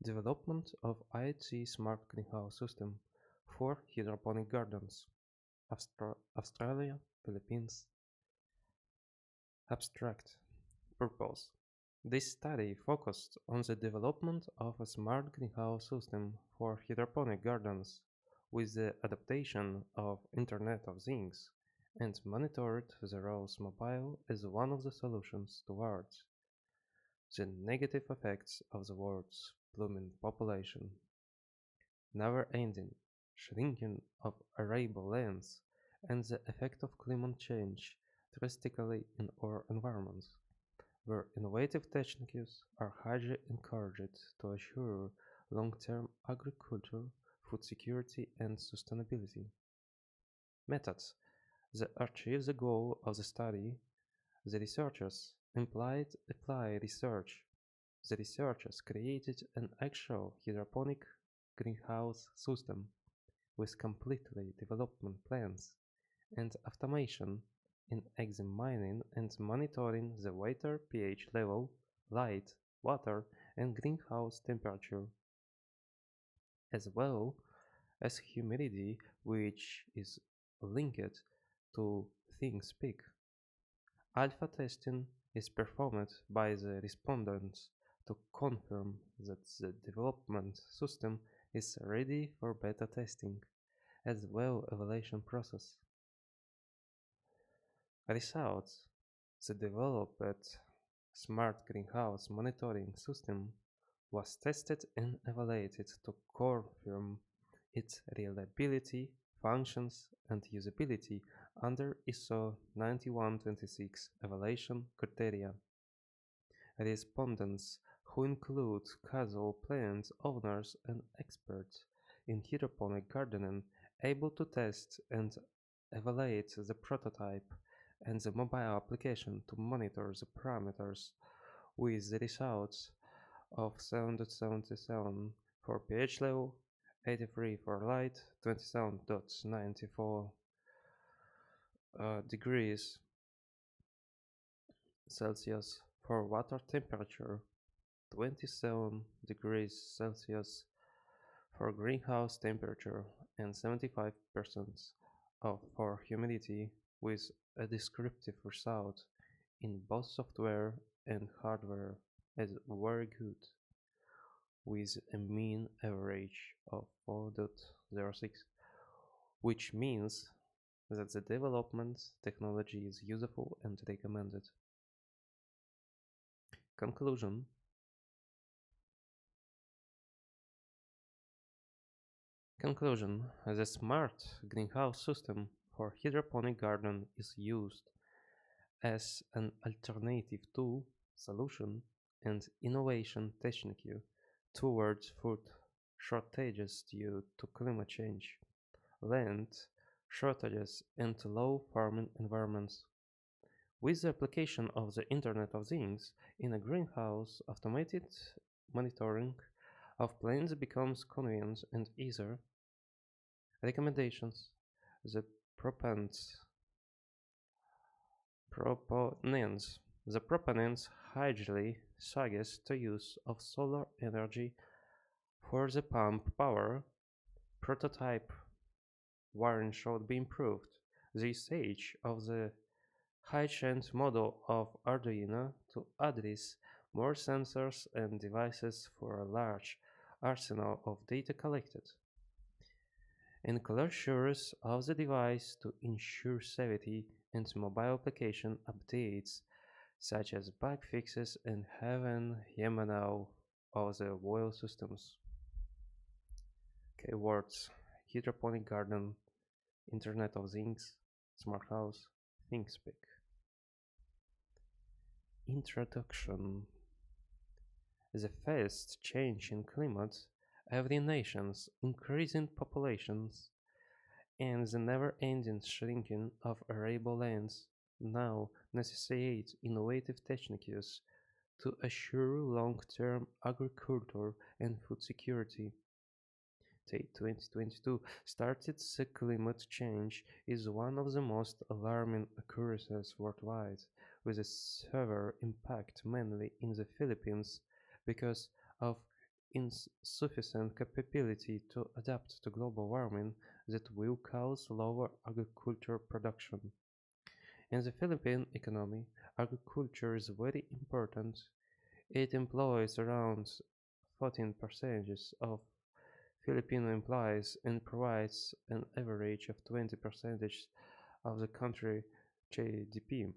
Development of IoT smart greenhouse system for hydroponic gardens. Australia, Philippines. Abstract purpose. This study focused on the development of a smart greenhouse system for hydroponic gardens with the adaptation of Internet of Things and monitored the role's mobile as one of the solutions towards the negative effects of the world's blooming population, never-ending shrinking of arable lands, and the effect of climate change drastically in our environment, where innovative techniques are highly encouraged to assure long-term agriculture, food security, and sustainability. Methods that achieve the goal of the study. The researchers implied apply research. The researchers created an actual hydroponic greenhouse system with completely development plans and automation in examining and monitoring the water pH level, light, water, and greenhouse temperature, as well as humidity, which is linked to things peak. Alpha testing is performed by the respondents to confirm that the development system is ready for beta testing, as well evaluation process. Results: the developed smart greenhouse monitoring system was tested and evaluated to confirm its reliability, functions, and usability under ISO 9126 evaluation criteria. Respondents, who include casual plant owners and experts in hydroponic gardening, able to test and evaluate the prototype and the mobile application to monitor the parameters with the results of 7.77 for pH level, 83 for light, 27.94 degrees Celsius for water temperature, 27 degrees Celsius for greenhouse temperature, and 75% for humidity, with a descriptive result in both software and hardware as very good, with a mean average of 4.06, which means that the development technology is useful and recommended. Conclusion: the smart greenhouse system for hydroponic garden is used as an alternative tool, solution, and innovation technique towards food shortages due to climate change, land shortages, and low farming environments. With the application of the Internet of Things in a greenhouse, automated monitoring of plants becomes convenient and easier. Recommendations: the proponents proponents the proponents highly suggest the use of solar energy for the pump power. Prototype wiring should be improved. The usage of the high-end model of Arduino to address more sensors and devices for a large arsenal of data collected. Enclosures of the device to ensure safety and mobile application updates such as bug fixes and having YAML of the oil systems. Keywords: hydroponic garden, Internet of Things, smart house, ThinkSpeak. Introduction: the fast change in climate, every nation's increasing populations, and the never-ending shrinking of arable lands now necessitate innovative techniques to assure long-term agriculture and food security. 2022 started the climate change is one of the most alarming occurrences worldwide, with a severe impact mainly in the Philippines because of insufficient capability to adapt to global warming that will cause lower agriculture production. In the Philippine economy, agriculture is very important. It employs around 14% of Filipino employees and provides an average of 20% of the country GDP.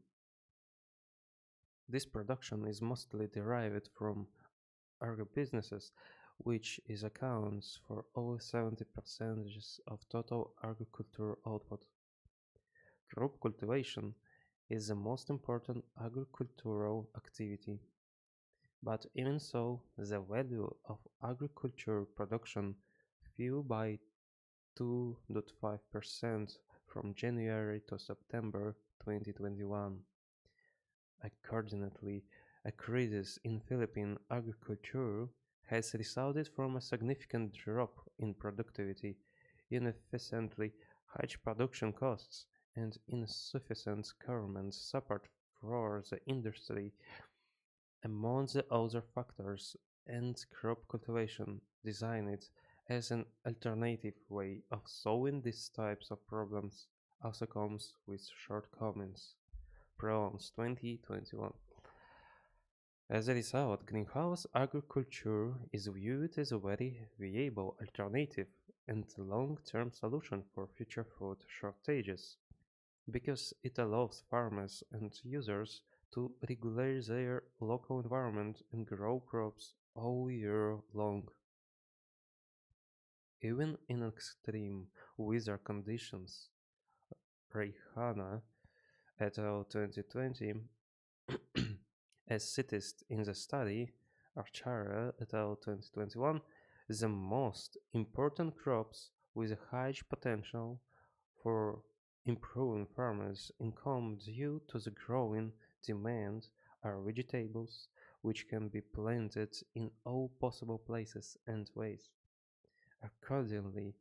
This production is mostly derived from agribusinesses, which is accounts for over 70% of total agricultural output. Crop cultivation is the most important agricultural activity, but even so, the value of agriculture production fell by 2.5% from January to September 2021. Accordingly, a crisis in Philippine agriculture has resulted from a significant drop in productivity, inefficiently high production costs, and insufficient government support for the industry. Among the other factors, and crop cultivation designed as an alternative way of solving these types of problems also comes with shortcomings. Bronze 2021. As a result, greenhouse agriculture is viewed as a very viable alternative and long-term solution for future food shortages because it allows farmers and users to regulate their local environment and grow crops all year long. Even in extreme weather conditions, Reihana et al. 2020, as cited in the study, Archara et al. 2021, the most important crops with a high potential for improving farmers' income due to the growing demand are vegetables, which can be planted in all possible places and ways. Accordingly,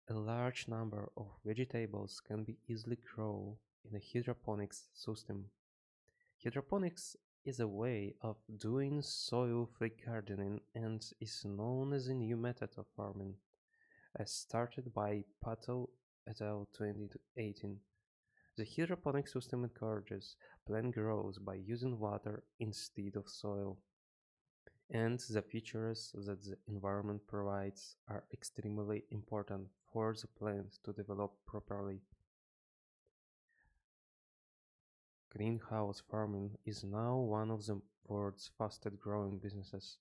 a large number of vegetables can be easily grown in a hydroponics system. Hydroponics is a way of doing soil-free gardening and is known as a new method of farming, as started by Patel et al. 2018. The hydroponic system encourages plant growth by using water instead of soil, and the features that the environment provides are extremely important for the plant to develop properly. Greenhouse farming is now one of the world's fastest growing businesses.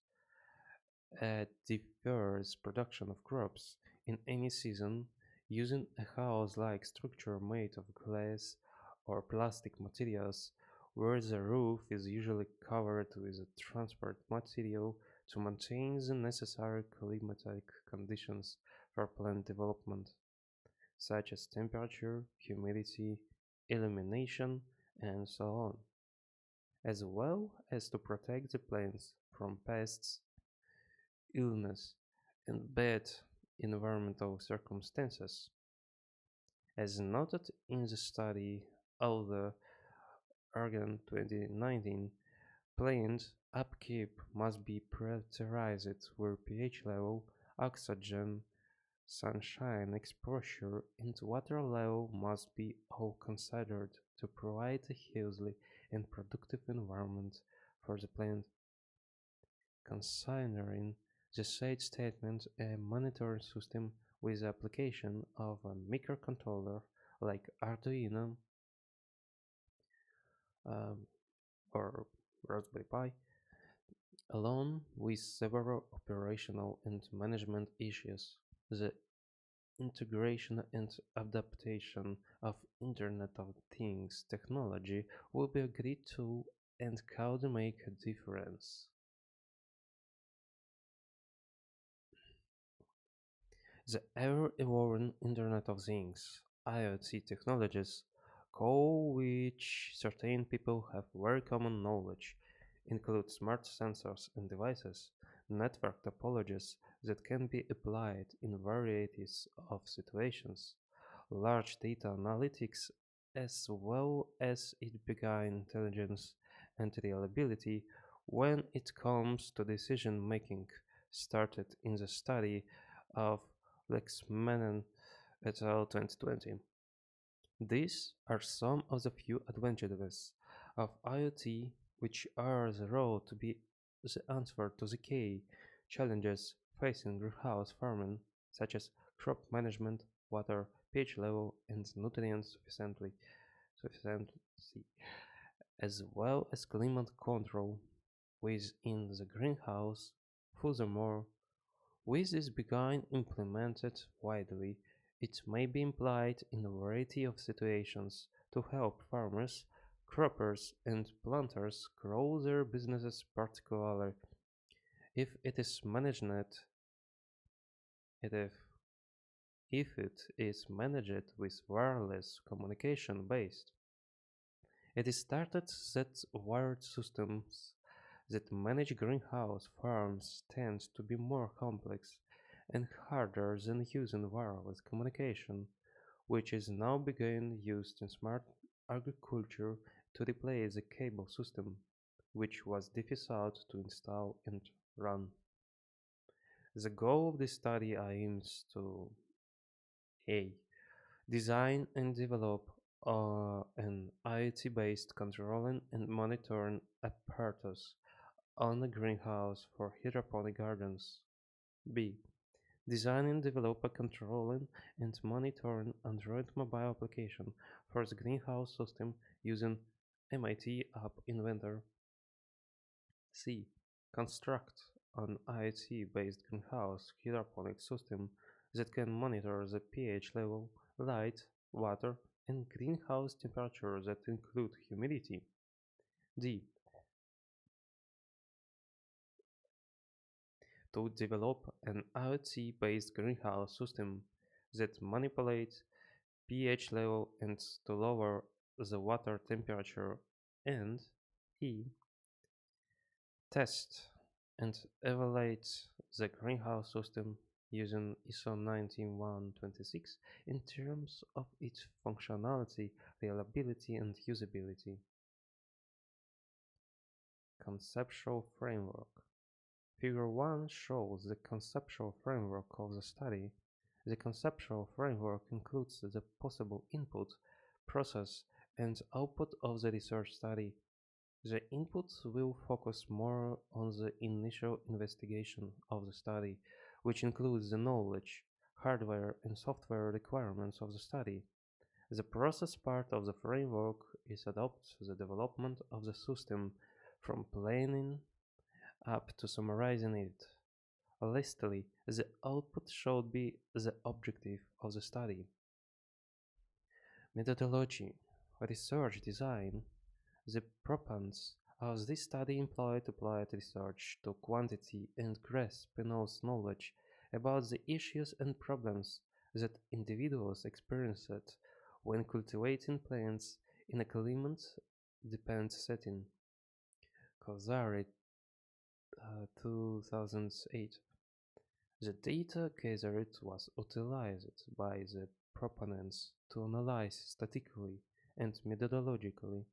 It differs production of crops in any season using a house-like structure made of glass or plastic materials where the roof is usually covered with a transparent material to maintain the necessary climatic conditions for plant development, such as temperature, humidity, illumination, and so on, as well as to protect the plants from pests, illness, and bad environmental circumstances. As noted in the study of the Oregon 2019, plant upkeep must be prioritized where pH level, oxygen, sunshine exposure, and water level must be all considered to provide a healthy and productive environment for the plant. Considering the said statement, a monitoring system with the application of a microcontroller like Arduino um, or Raspberry Pi, along with several operational and management issues. The integration and adaptation of Internet of Things technology will be a great tool and could make a difference. The ever-evolving Internet of Things (IoT) technologies, call which certain people have very common knowledge, include smart sensors and devices, network topologies that can be applied in varieties of situations, large data analytics, as well as it began intelligence and reliability when it comes to decision making, started in the study of Lexmanen et al. 2020. These are some of the few advantages of IoT which are the road to be the answer to the key challenges facing greenhouse farming, such as crop management, water, pH level, and nutrient sufficiency, as well as climate control within the greenhouse. Furthermore, with this being implemented widely, it may be applied in a variety of situations to help farmers, croppers, and planters grow their businesses, particularly if it is managed if, if it is managed with wireless communication based. It is started that wired systems that manage greenhouse farms tend to be more complex and harder than using wireless communication, which is now being used in smart agriculture to replace the cable system, which was difficult to install and run. The goal of this study aims to a. Design and develop an IoT-based controlling and monitoring apparatus on a greenhouse for hydroponic gardens. B. Design and develop a controlling and monitoring Android mobile application for the greenhouse system using MIT App Inventor. C. Construct an IoT-based greenhouse hydroponic system that can monitor the pH level, light, water, and greenhouse temperature that include humidity. D. To develop an IoT-based greenhouse system that manipulates pH level and to lower the water temperature. And E. Test and evaluate the greenhouse system using ISO 19126 in terms of its functionality, reliability, and usability. Conceptual framework. Figure 1 shows the conceptual framework of the study. The conceptual framework includes the possible input, process, and output of the research study. The inputs will focus more on the initial investigation of the study, which includes the knowledge, hardware, and software requirements of the study. The process part of the framework is adopt the development of the system from planning up to summarizing it. Lastly, the output should be the objective of the study. Methodology, research design. The proponents of this study employed applied research to quantity and grasp enough knowledge about the issues and problems that individuals experienced when cultivating plants in a climate-dependent setting. Kozari, 2008. The data gathered was utilized by the proponents to analyze statistically and methodologically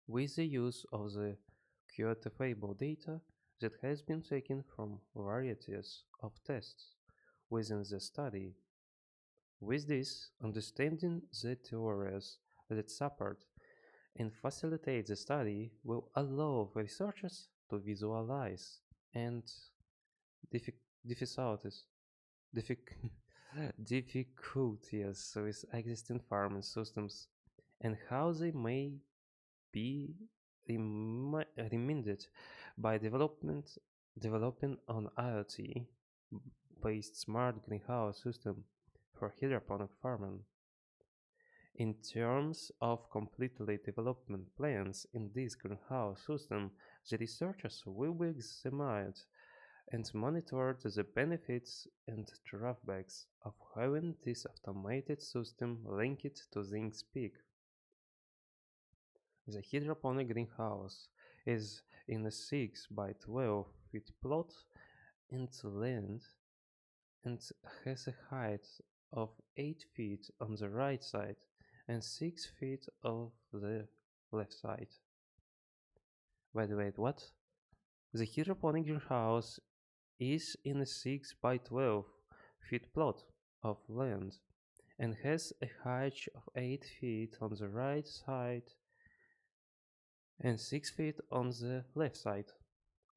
with the use of the quantifiable data that has been taken from varieties of tests within the study. With this, understanding the theories that support and facilitate the study will allow researchers to visualize and difficulties diffic- difficulties with existing farming systems and how they may be reminded by developing an IoT based smart greenhouse system for hydroponic farming. In terms of completely development plans in this greenhouse system, the researchers will be examined and monitored the benefits and drawbacks of having this automated system linked to things peak. The hydroponic greenhouse is in a 6 by 12 feet plot in length and has a height of 8 feet on the right side and 6 feet on the left side. By the way, what? The hydroponic greenhouse is in a 6 by 12 feet plot of land and has a height of 8 feet on the right side and 6 feet on the left side.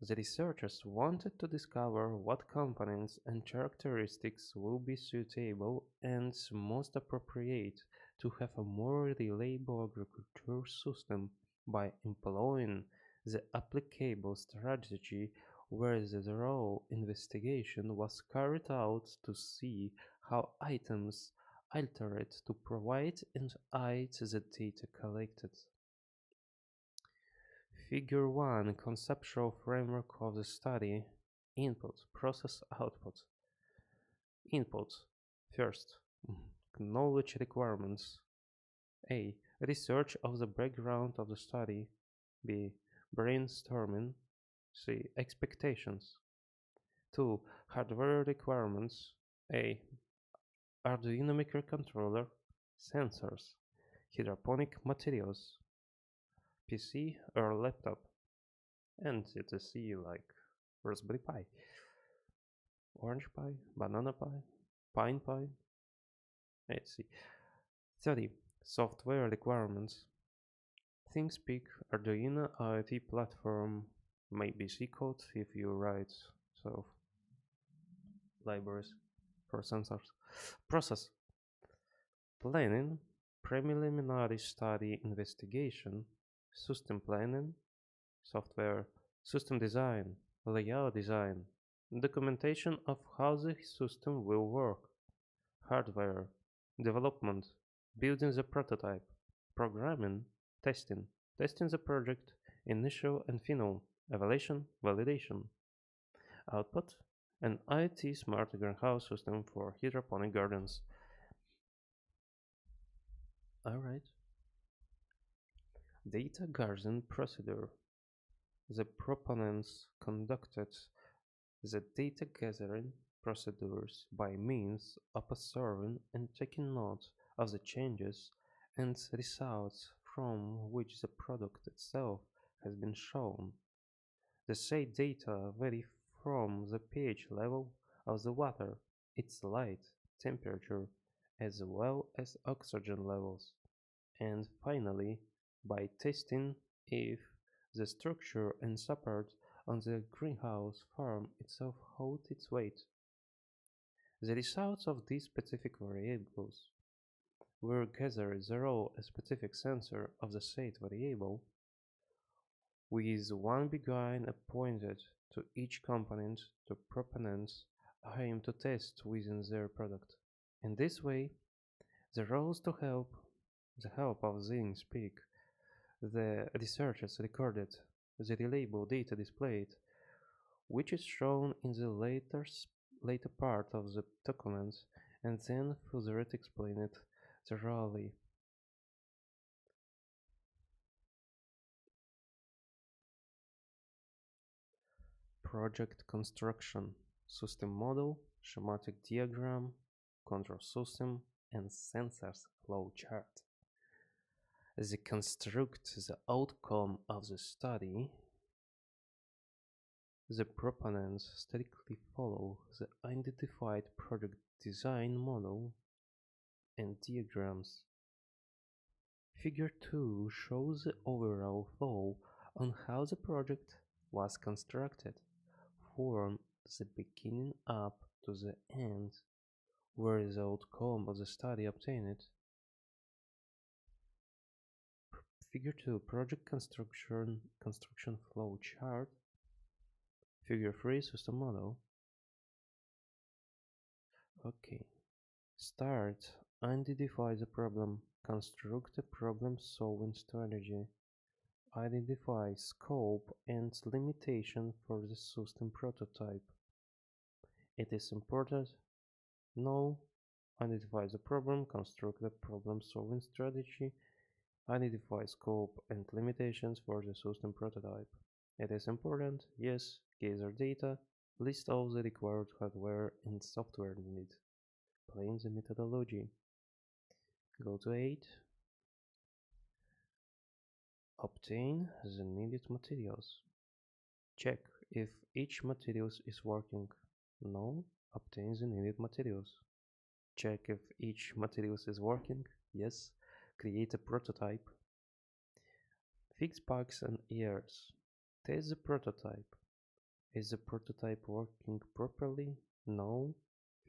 The researchers wanted to discover what components and characteristics will be suitable and most appropriate to have a more reliable agriculture system by employing the applicable strategy where the thorough investigation was carried out to see how items altered to provide and aid the data collected. Figure 1 Conceptual framework of the study. Input, process, output. Input. First, knowledge requirements. A. Research of the background of the study. B. Brainstorming. C. Expectations. 2. Hardware requirements. A. Arduino microcontroller. Sensors. Hydroponic materials. PC or laptop. And etc. like Raspberry Pi, Orange Pi, Banana Pi, Pine Pi, etc. 30. Software requirements. ThinkSpeak, Arduino IoT platform, maybe C code if you write so libraries for sensors. Process. Planning, preliminary study investigation, system planning, software, system design, layout design, documentation of how the system will work, hardware, development, building the prototype, programming, testing the project, initial and final, evaluation, validation, output, an IoT smart greenhouse system for hydroponic gardens. Alright. Data garden procedure. The proponents conducted the data gathering procedures by means of observing and taking note of the changes and results from which the product itself has been shown. The said data vary from the pH level of the water, its light, temperature, as well as oxygen levels, and finally by testing if the structure and support on the greenhouse farm itself hold its weight. The results of these specific variables were gathered through a specific sensor of the said variable, with one beguine appointed to each component the proponents aim to test within their product. In this way, the roles to the help of ThinkSpeak, the researchers recorded the reliable data displayed, which is shown in the later part of the document, and then further explained thoroughly. Project construction, system model, schematic diagram, control system, and sensors flowchart. They construct the outcome of the study. The proponents strictly follow the identified project design model and diagrams. Figure 2 shows the overall flow on how the project was constructed, from the beginning up to the end, where the outcome of the study obtained. Figure 2 Project construction flow chart. Figure 3 System model. Okay. Start. Identify the problem. Construct a problem-solving strategy. Identify scope and limitation for the system prototype. It is important. Know. Identify the problem. Construct a problem-solving strategy. Identify scope and limitations for the system prototype. It is important. Yes. Gather data. List all the required hardware and software needed. Plan the methodology. Go to 8. Obtain the needed materials. Check If each materials is working, no, obtain the needed materials. Check if each materials is working, yes, create a prototype. Fix bugs and errors. Test the prototype. Is the prototype working properly? No.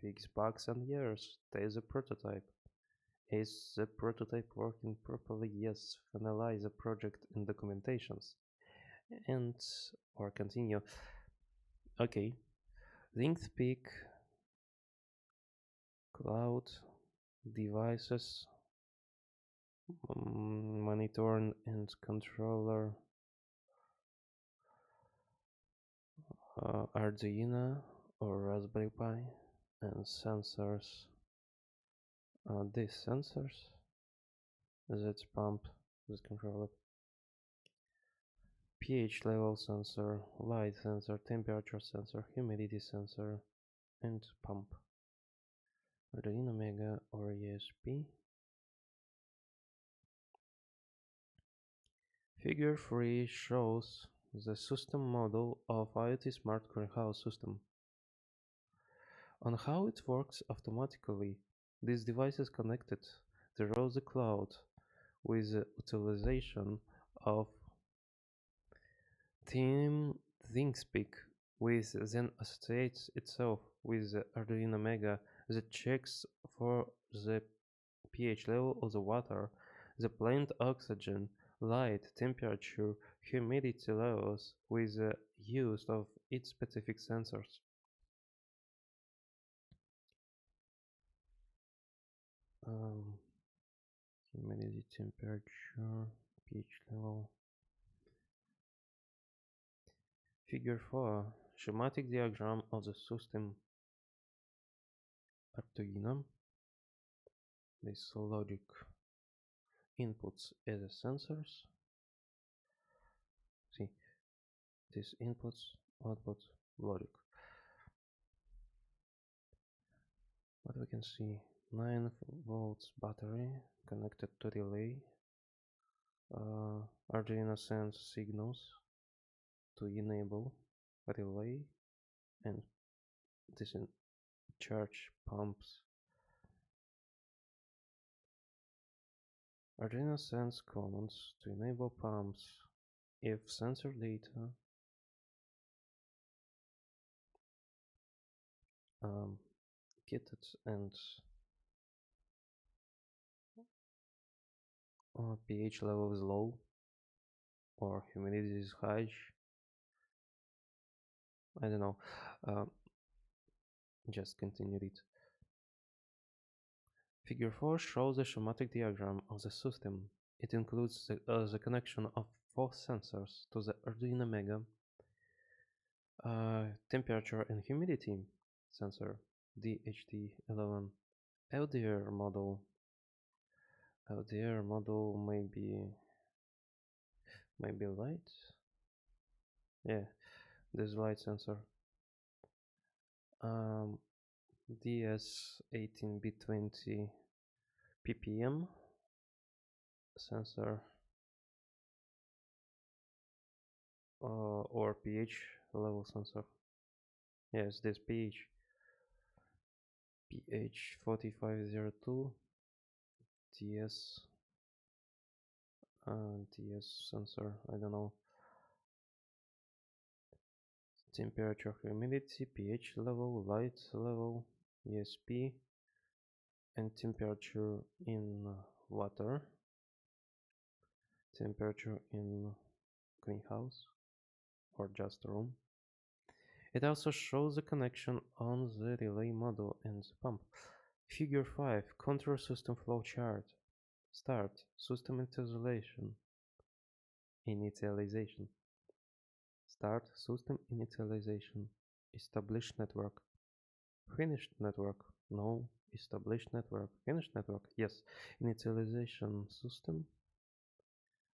Fix bugs and errors. Test the prototype. Is the prototype working properly? Yes. Finalize the project in documentations. And or continue. Okay. ThinkSpeak, cloud, devices, monitoring and controller, Arduino or Raspberry Pi, and sensors. These sensors that pump this controller. pH level sensor, light sensor, temperature sensor, humidity sensor, and pump. Arduino Mega or ESP. Figure 3 shows the system model of IoT smart greenhouse system. On how it works automatically, this device is connected through the cloud with the utilization of Team ThinkSpeak, which then associates itself with the Arduino Mega that checks for the pH level of the water, the plant oxygen, light, temperature, humidity levels with the use of its specific sensors. Um, Humidity, temperature, pH level. Figure 4. Schematic diagram of the system. Arduino. This logic inputs as sensors. See, this inputs, outputs, logic. What we can see, 9 volts battery connected to relay. Arduino sends signals to enable relay, and this in charge pumps. Arduino sends commands to enable pumps if sensor data kitted and pH level is low or humidity is high. I don't know. Just continue it. Figure 4 shows a schematic diagram of the system. It includes the connection of 4 sensors to the Arduino Mega, temperature and humidity sensor, DHT11, LDR model. LDR model maybe light. Yeah, this light sensor. DS18B20 ppm sensor or pH level sensor. Yes, this pH 4502 TS TS sensor, I don't know. Temperature, humidity, pH level, light level, ESP, and temperature in water, temperature in greenhouse or just room. It also shows the connection on the relay module and the pump. Figure 5. Control system flow chart. Start. System initialization. Start. System initialization. Establish network. Finished network. No. Establish network. Finished network. Yes. Initialization system.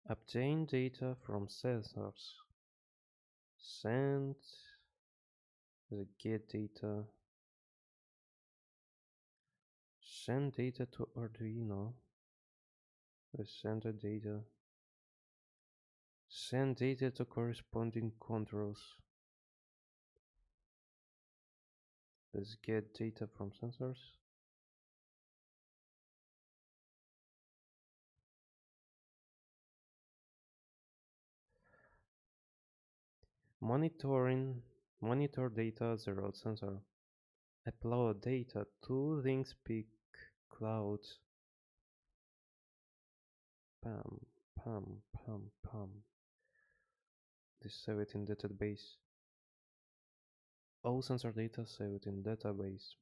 Obtain data from sensors. Send the get data. Send data to Arduino. Send the data. Send data to corresponding controls. is get data from sensors. Monitoring monitor data the road sensor. Upload data to ThinkSpeak cloud. Pam, pam, pam, pam. This save it in database. All sensor data saved in database.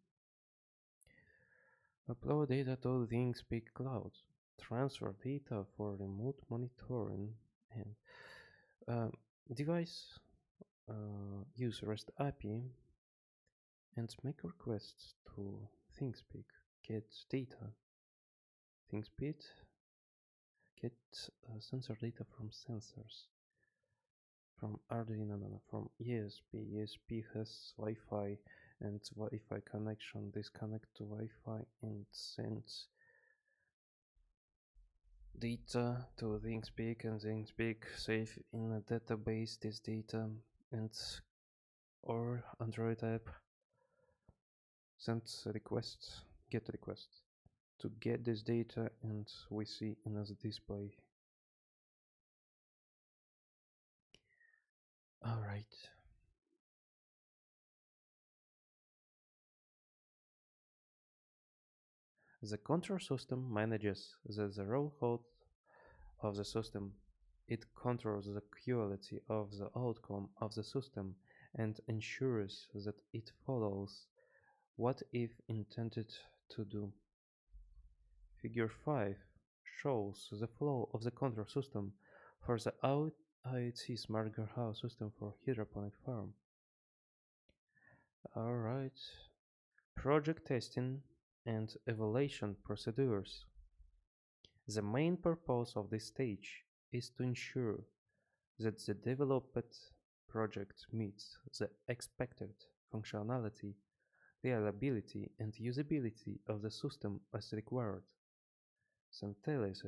Upload data to ThinkSpeak cloud. Transfer data for remote monitoring and uh, device. Use REST API and make requests to ThinkSpeak. Get data. ThinkSpeak get sensor data from sensors. From Arduino, no, from ESP. ESP has Wi-Fi and Wi-Fi connection. Disconnect to Wi-Fi and sends data to ThinkSpeak, and ThinkSpeak save in a database this data, and or Android app sends requests, get requests to get this data, and we see in as display. All right. The control system manages the zero health of the system. It controls the quality of the outcome of the system and ensures that it follows what it intended to do. Figure 5 shows the flow of the control system for the IoT smart greenhouse system for hydroponic farm. Alright. Project testing and evaluation procedures. The main purpose of this stage is to ensure that the developed project meets the expected functionality, reliability, and usability of the system as required. Centellis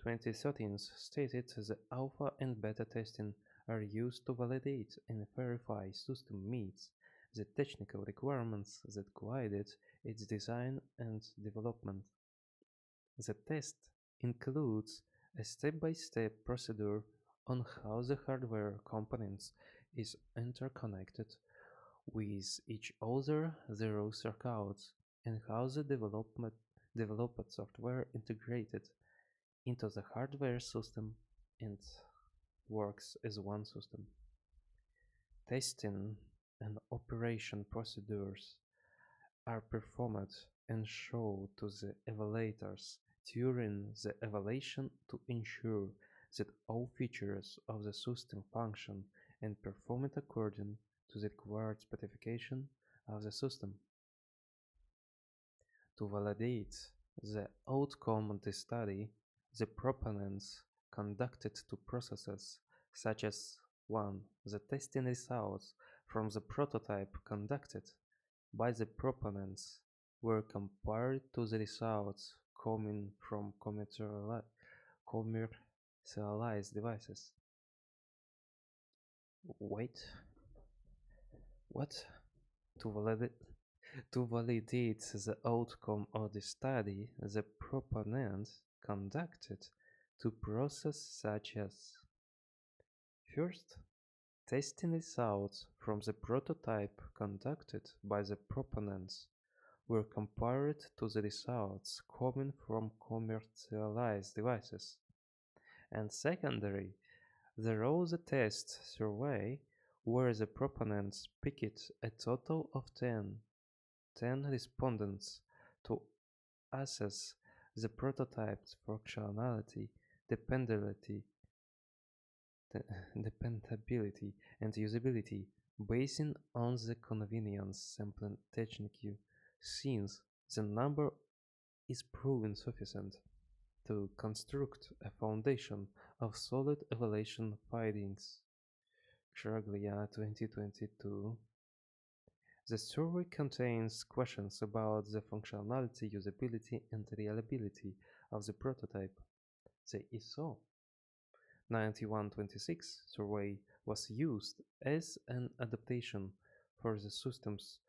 2013 stated that alpha and beta testing are used to validate and verify system meets the technical requirements that guided its design and development. The test includes a step-by-step procedure on how the hardware components is interconnected with each other, the raw circuits, and how the developed software integrated into the hardware system and works as one system. Testing and operation procedures are performed and shown to the evaluators during the evaluation to ensure that all features of the system function and perform it according to the required specification of the system. To validate the outcome of the study, the proponents conducted two processes, such as 1. The testing results from the prototype conducted by the proponents were compared to the results coming from commercialized devices. Wait, what? To validate the outcome of the study, the proponents conducted two processes such as: first, testing results from the prototype conducted by the proponents were compared to the results coming from commercialized devices. And secondary, the rose test survey where the proponents picked a total of 10 respondents to assess the prototype's functionality, dependability, dependability and usability based on the convenience sampling technique, since the number is proven sufficient to construct a foundation of solid evaluation findings. Kraglia 2022. The survey contains questions about the functionality, usability, and reliability of the prototype. The ISO 9126 survey was used as an adaptation for the system's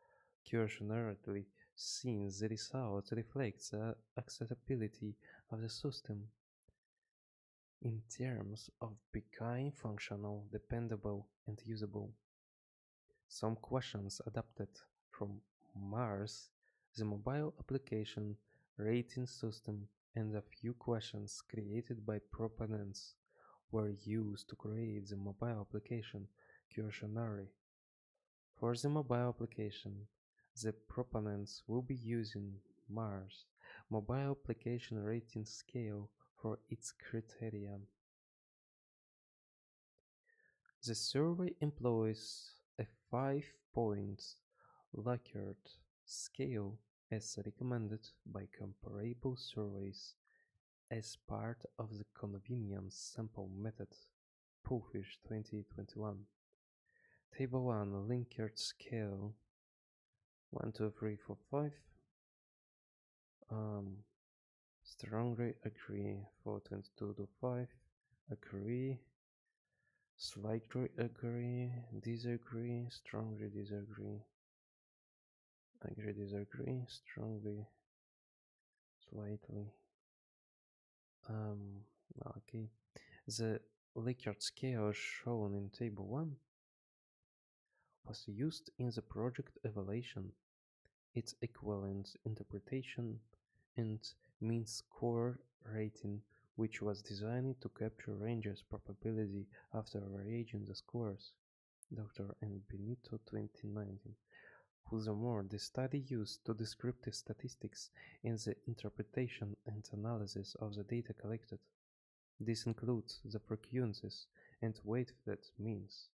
Cautionarily, since the result reflects the acceptability of the system in terms of becoming functional, dependable, and usable. Some questions adapted from Mars, the mobile application rating system, and a few questions created by proponents were used to create the mobile application questionnaire. For the mobile application, the proponents will be using Mars mobile application rating scale for its criteria. The survey employs a 5 point Likert scale as recommended by comparable surveys as part of the convenience sample method Pullfish 2021. Table 1 Likert scale 1, 2, 3, 4, 5. Strongly agree for 22 to 5. Agree. Slightly agree. Disagree. Strongly disagree. Agree, disagree. Strongly. Slightly. Um, okay. The Likert scale shown in Table 1 was used in the project evaluation. Its equivalent interpretation and mean score rating, which was designed to capture ranges probability after averaging the scores. Dr. and Benito 2019. Furthermore, the study used two descriptive statistics in the interpretation and analysis of the data collected. This includes the frequencies and weighted means.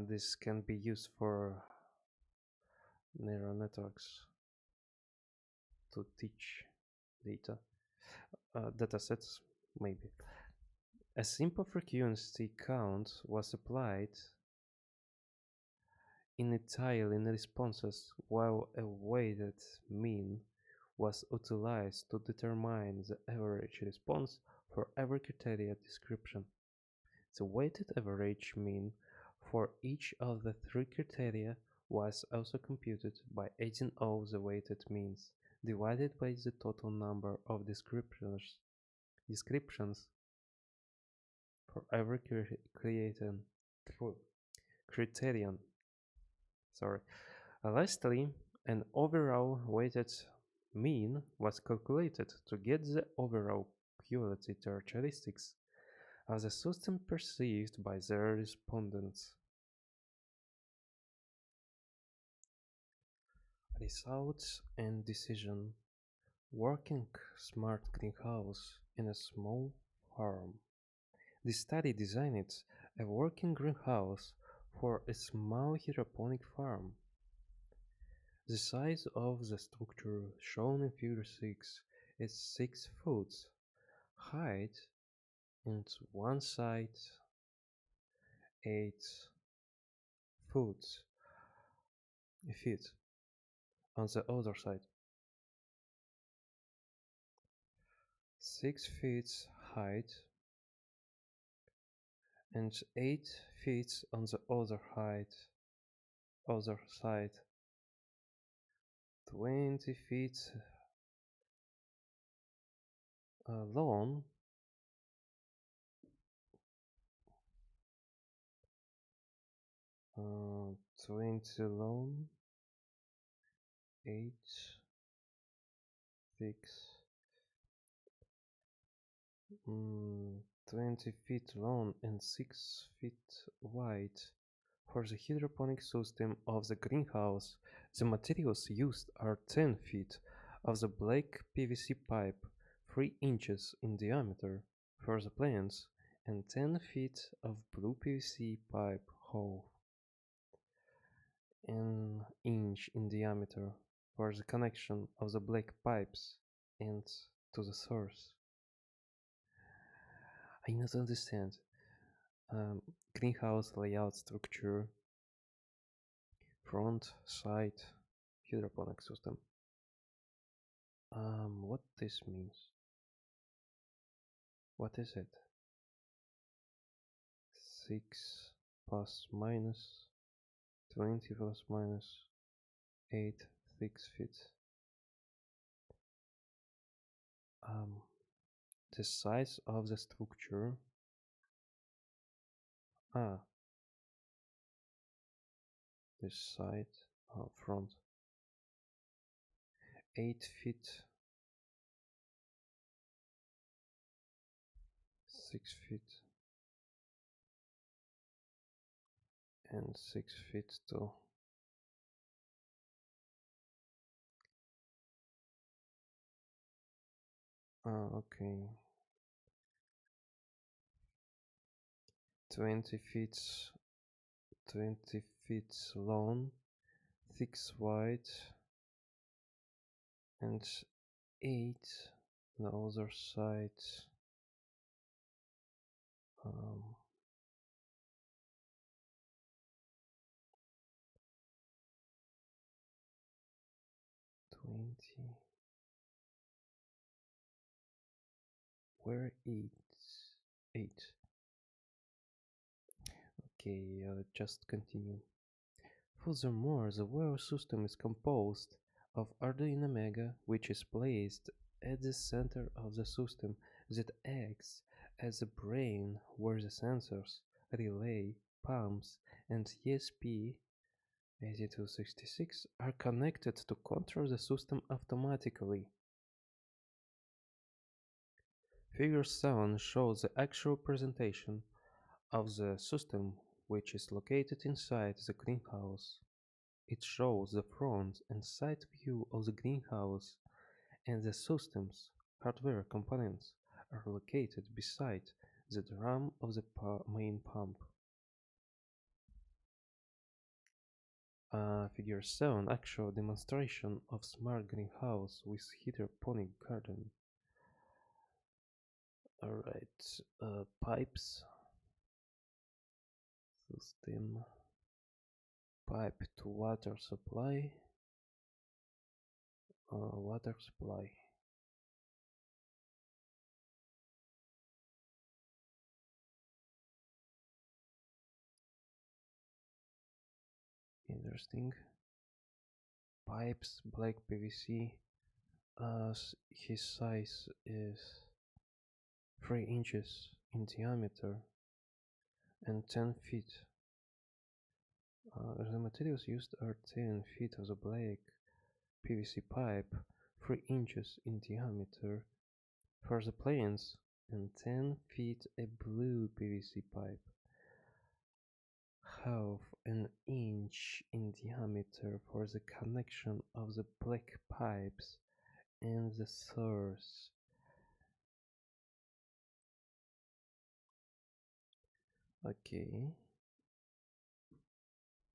This can be used for neural networks to teach datasets, maybe. A simple frequency count was applied entirely in responses, while a weighted mean was utilized to determine the average response for every criteria description. The weighted average mean for each of the three criteria was also computed by adding all the weighted means divided by the total number of descriptions for every criterion. Lastly, an overall weighted mean was calculated to get the overall quality characteristics of the system perceived by their respondents. Results and decision. Working smart greenhouse in a small farm. The study designed a working greenhouse for a small hydroponic farm. The size of the structure shown in Figure 6 is 6 foot height and one side 8 foot feet on the other side. 6 feet height and 8 feet on the other side. 20 feet long. 20 long, 8 6 20 feet long and 6 feet wide. For the hydroponic system of the greenhouse, the materials used are 10 feet of the black PVC pipe, 3 inches in diameter for the plants, and 10 feet of blue PVC pipe hole, an inch in diameter for the connection of the black pipes and to the source. I not understand. Greenhouse layout structure, front, side, hydroponic system. What this means? What is it? 6 plus minus 20 plus minus 8 6 feet. Um, the size of the structure. Ah, this side, front. 8 feet, 6 feet, and 6 feet too. Okay. 20 feet, 20 feet long, 6 wide, and 8 on the other side. Um, 20. Where 8? 8. Okay, just continue. Furthermore, the wire system is composed of Arduino Mega, which is placed at the center of the system that acts as the brain where the sensors, relay, pumps, and ESP8266 are connected to control the system automatically. Figure 7 shows the actual presentation of the system which is located inside the greenhouse. It shows the front and side view of the greenhouse, and the system's hardware components are located beside the drum of the main pump. Figure 7 actual demonstration of smart greenhouse with hydroponic garden. Alright, pipes, system, pipe to water supply, water supply. Interesting. Pipes, black PVC. His size is 3 inches in diameter and 10 feet. The materials used are 10 feet of the black PVC pipe, 3 inches in diameter for the planes, and 10 feet a blue PVC pipe, half an inch in diameter for the connection of the black pipes and the source. Okay.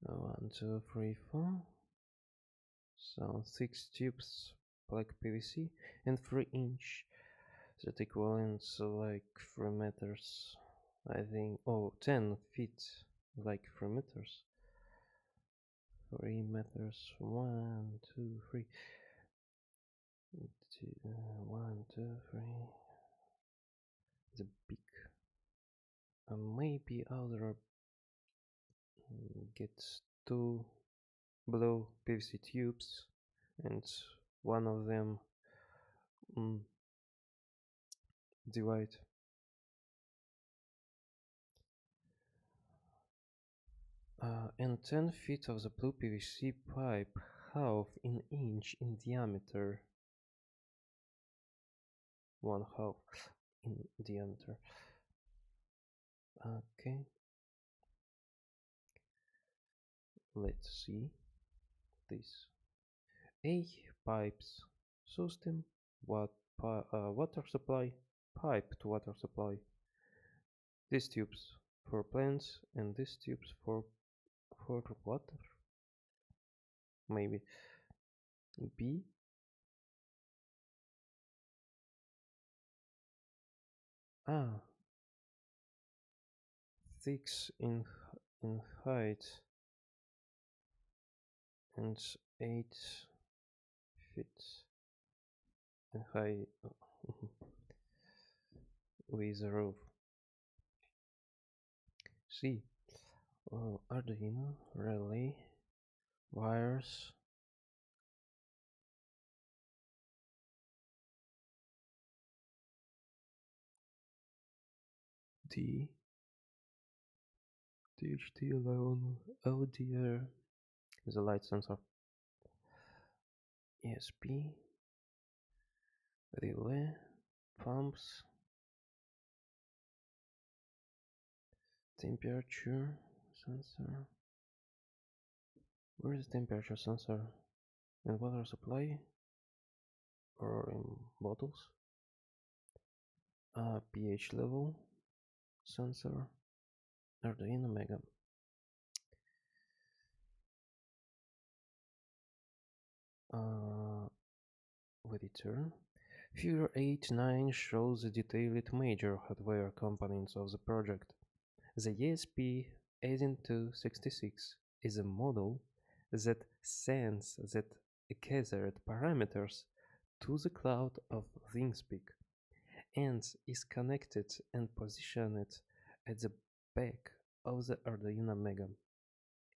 1, 2, 3, 4. So 6 tubes black PVC and 3 inch. That equivalents like 3 meters. I think. Oh, 10 feet like 3 meters. 3 meters. 1, 2, 3. 1, 2, 3. The big. Maybe other gets 2 blue PVC tubes and one of them divide. And 10 feet of the blue PVC pipe, half an inch in diameter. 1/2 in diameter. Okay. Let's see this. A pipes system, water supply, pipe to water supply. These tubes for plants and these tubes for water. Maybe. B. Ah, 6 in height and 8 feet in height with a roof. C. Arduino relay wires IoT, THT11, LDR, the light sensor, ESP, relay, pumps, temperature sensor. Where is the temperature sensor? In water supply or in bottles? pH level sensor, Arduino Mega. Editor. Figure 8.9 shows the detailed major hardware components of the project. The ESP8266 is a model that sends that gathered parameters to the cloud of ThinkSpeak and is connected and positioned at the back of the Arduino Mega.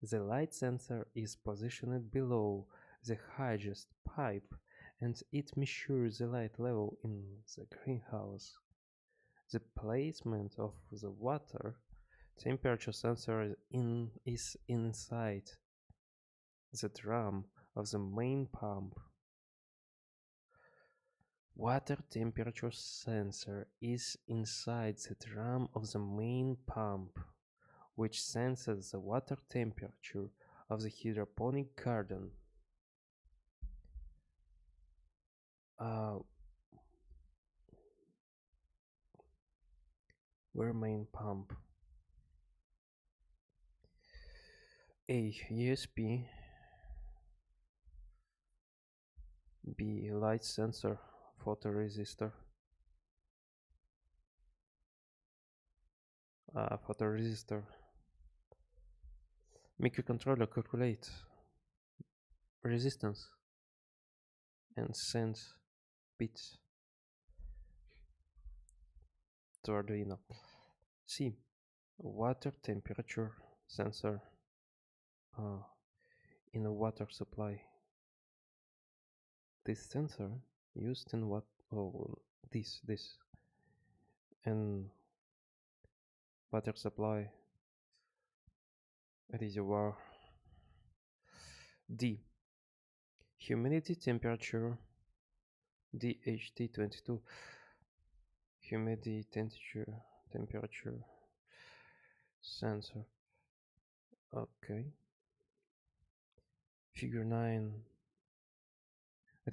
The light sensor is positioned below the highest pipe and it measures the light level in the greenhouse. The placement of the water temperature sensor is inside the drum of the main pump. Water temperature sensor is inside the drum of the main pump, which senses the water temperature of the hydroponic garden. Where main pump? A. ESP. B. Light sensor, photoresistor. Photoresistor. Microcontroller calculate resistance and send bits to Arduino. C. Water temperature sensor in a water supply. This sensor used in what? Oh, this and water supply reservoir. D. Humidity temperature DHT22. Humidity temperature sensor. Okay. Figure 9.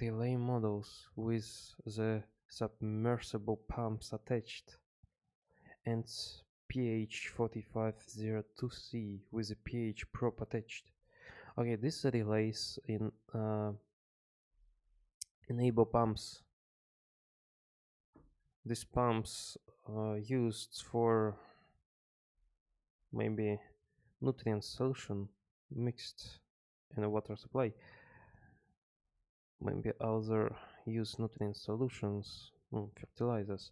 Relay models with the submersible pumps attached and pH 4502C with a pH probe attached. Okay, this relays in enable pumps. These pumps are used for maybe nutrient solution mixed in a water supply. Maybe other use nutrient solutions, fertilizers.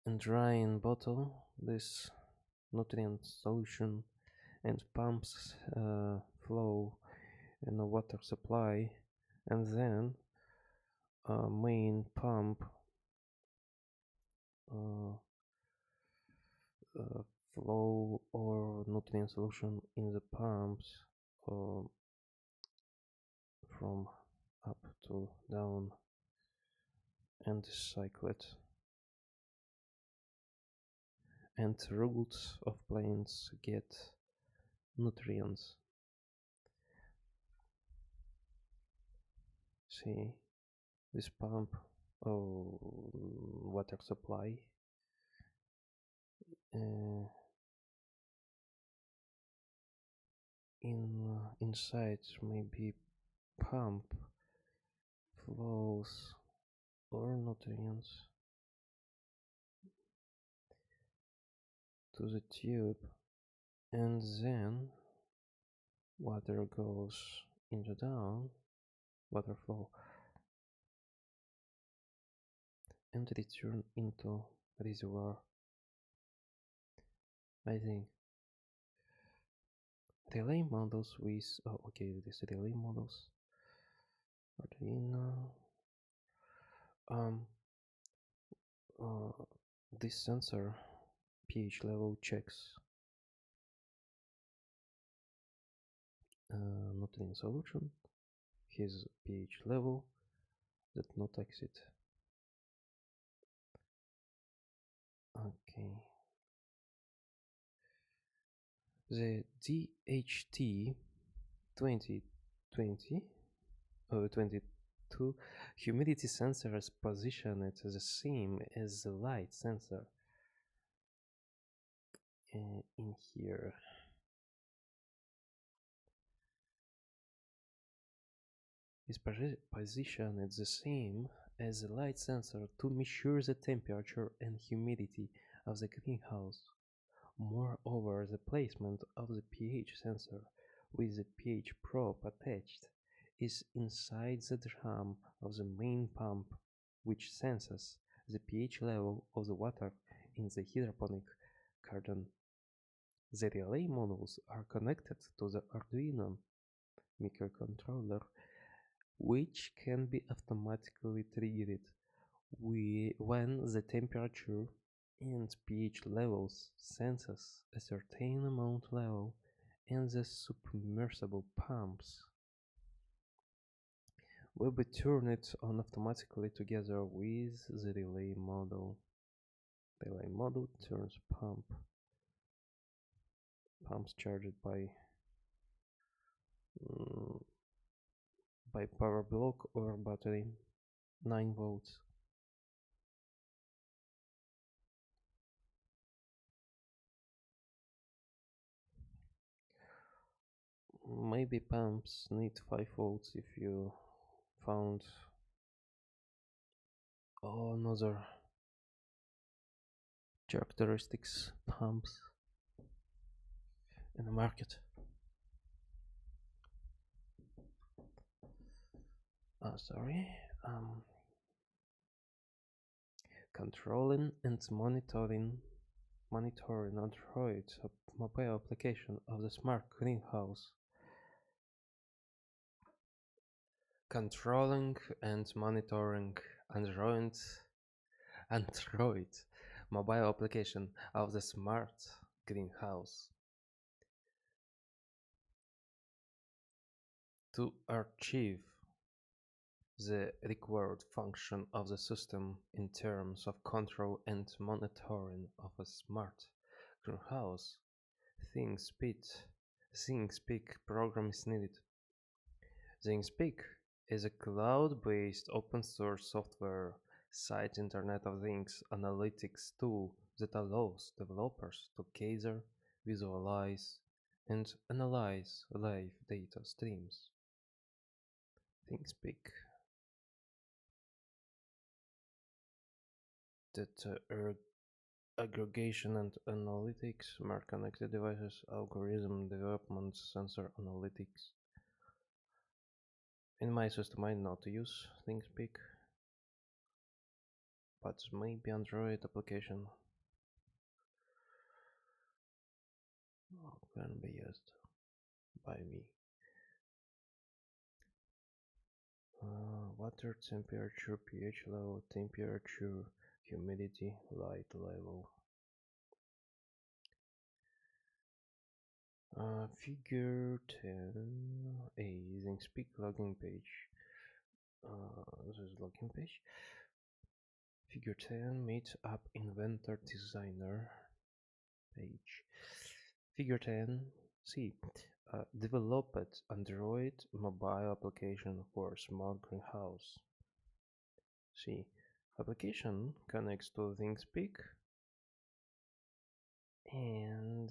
And dry in bottle this nutrient solution and pumps flow in a water supply, and then main pump flow or nutrient solution in the pumps from up to down and cycle it. And roots of plants get nutrients. See, this pump water supply inside maybe pump flows or nutrients to the tube, and then water goes into down, water flow, and return into reservoir. I think relay models with this relay models Arduino This sensor pH level checks nutrient solution, his pH level that not exit. Okay. The DHT 2020 22 humidity sensor is positioned the same as the light sensor in here. Is positioned the same as the light sensor to measure the temperature and humidity of the greenhouse. Moreover, the placement of the pH sensor with the pH probe attached is inside the drum of the main pump, which senses the pH level of the water in the hydroponic garden. The relay modules are connected to the Arduino microcontroller, which can be automatically triggered when the temperature and pH levels senses a certain amount level and the submersible pumps will be turned on automatically together with the relay module. The relay module turns pumps charged by power block or battery 9 volts. Maybe pumps need 5 volts if you found another characteristics pumps in the market. Controlling and monitoring Android mobile application of the smart greenhouse. Controlling and monitoring Android mobile application of the smart greenhouse. To achieve the required function of the system in terms of control and monitoring of a smart greenhouse, ThinkSpeak program is needed. ThinkSpeak is a cloud-based open-source software site Internet of Things analytics tool that allows developers to gather, visualize, and analyze live data streams. ThinkSpeak data aggregation and analytics, smart connected devices, algorithm development, sensor analytics. In my system I not use ThinkSpeak, but maybe Android application can be used by me. Water temperature, pH level, temperature, humidity, light level. Figure 10a using speak login page. This is login page. Figure 10 meet up inventor designer page. Figure 10 C. Developed Android mobile application for smart greenhouse. C. Application connects to ThinkSpeak and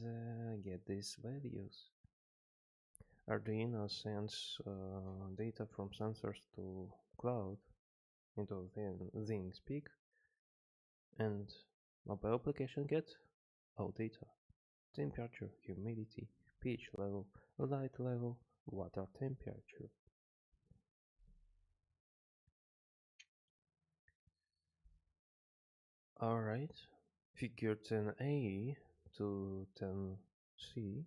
get these values. Arduino sends data from sensors to cloud into ThinkSpeak, and mobile application get all data: temperature, humidity, pH level, light level, water temperature. Alright, figure 10a to 10c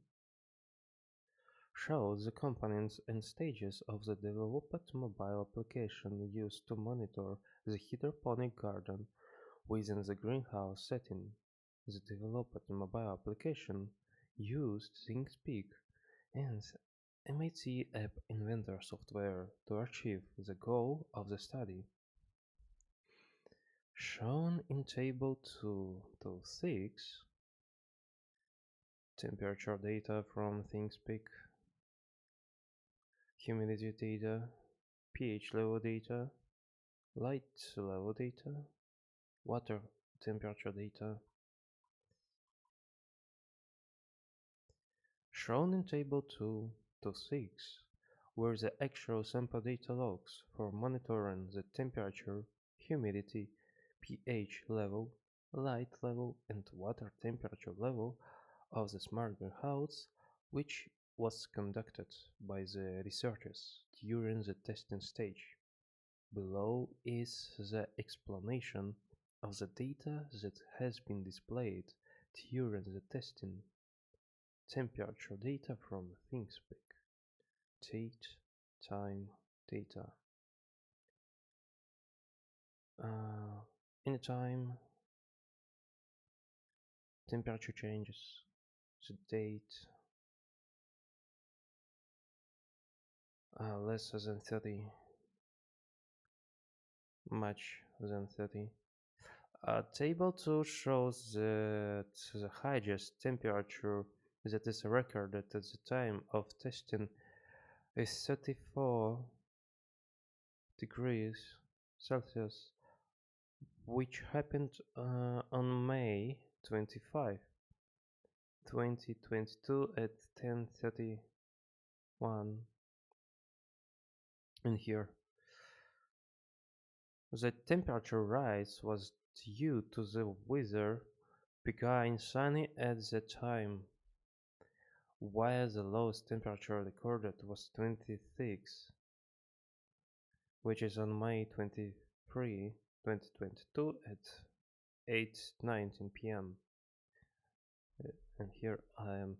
shows the components and stages of the developed mobile application used to monitor the hydroponic garden Within the greenhouse setting, the developed mobile application used ThinkSpeak and MIT App Inventor software to achieve the goal of the study. Shown in Table 2 to 6, temperature data from ThinkSpeak, humidity data, pH level data, light level data, water temperature data. Shown in Table 2 to 6 were the actual sample data logs for monitoring the temperature, humidity, pH level, light level, and water temperature level of the smart greenhouse, which was conducted by the researchers during the testing stage. Below is the explanation of the data that has been displayed during the testing. Temperature data from ThinkSpeak. Date, time, data. Anytime temperature changes, the date less than 30, much than 30. Table 2 shows that the highest temperature that is recorded at the time of testing is 34 degrees Celsius, which happened on May 25, 2022 at 10:31. And here, the temperature rise was due to the weather being sunny at the time, while the lowest temperature recorded was 26, which is on May 23, 2022 at 8:19 p.m. And here I am.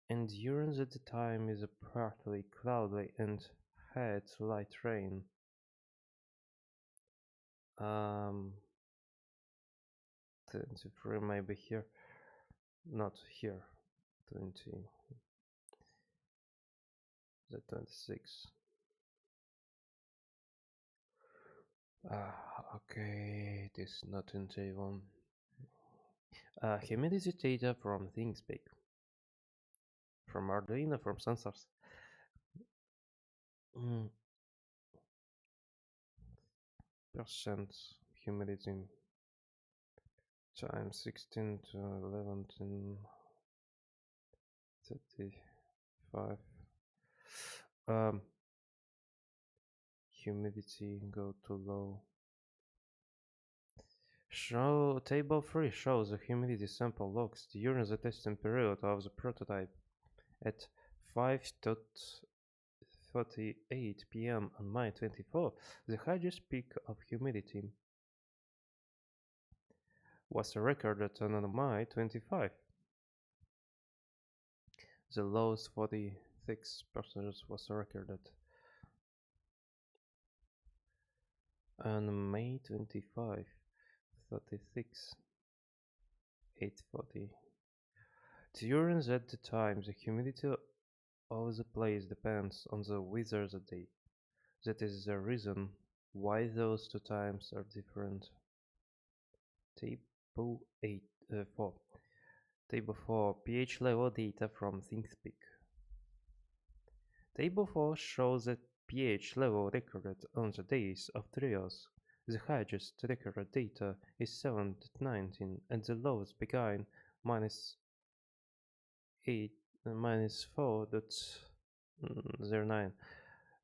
And during the time is partly cloudy and had light rain. 23 maybe here, not here. 20, the 26. Okay, this is not in table. Humidity data from ThinkSpeak, from Arduino, from sensors. Percent humidity times 16 to 11 to 35. Humidity go to low. Table 3 shows the humidity sample logs during the testing period of the prototype. At 5:38 p.m. on May 24, the highest peak of humidity was recorded on May 25. The lowest 46% was recorded on May 25, 36, 8:40. During that time, the humidity of the place depends on the weather that day. That is the reason why those two times are different. Table 4. Table 4 pH level data from ThinkSpeak. Table 4 shows that pH level recorded on the days of trials. The highest recorded data is 7.19 and the lowest began -4.09.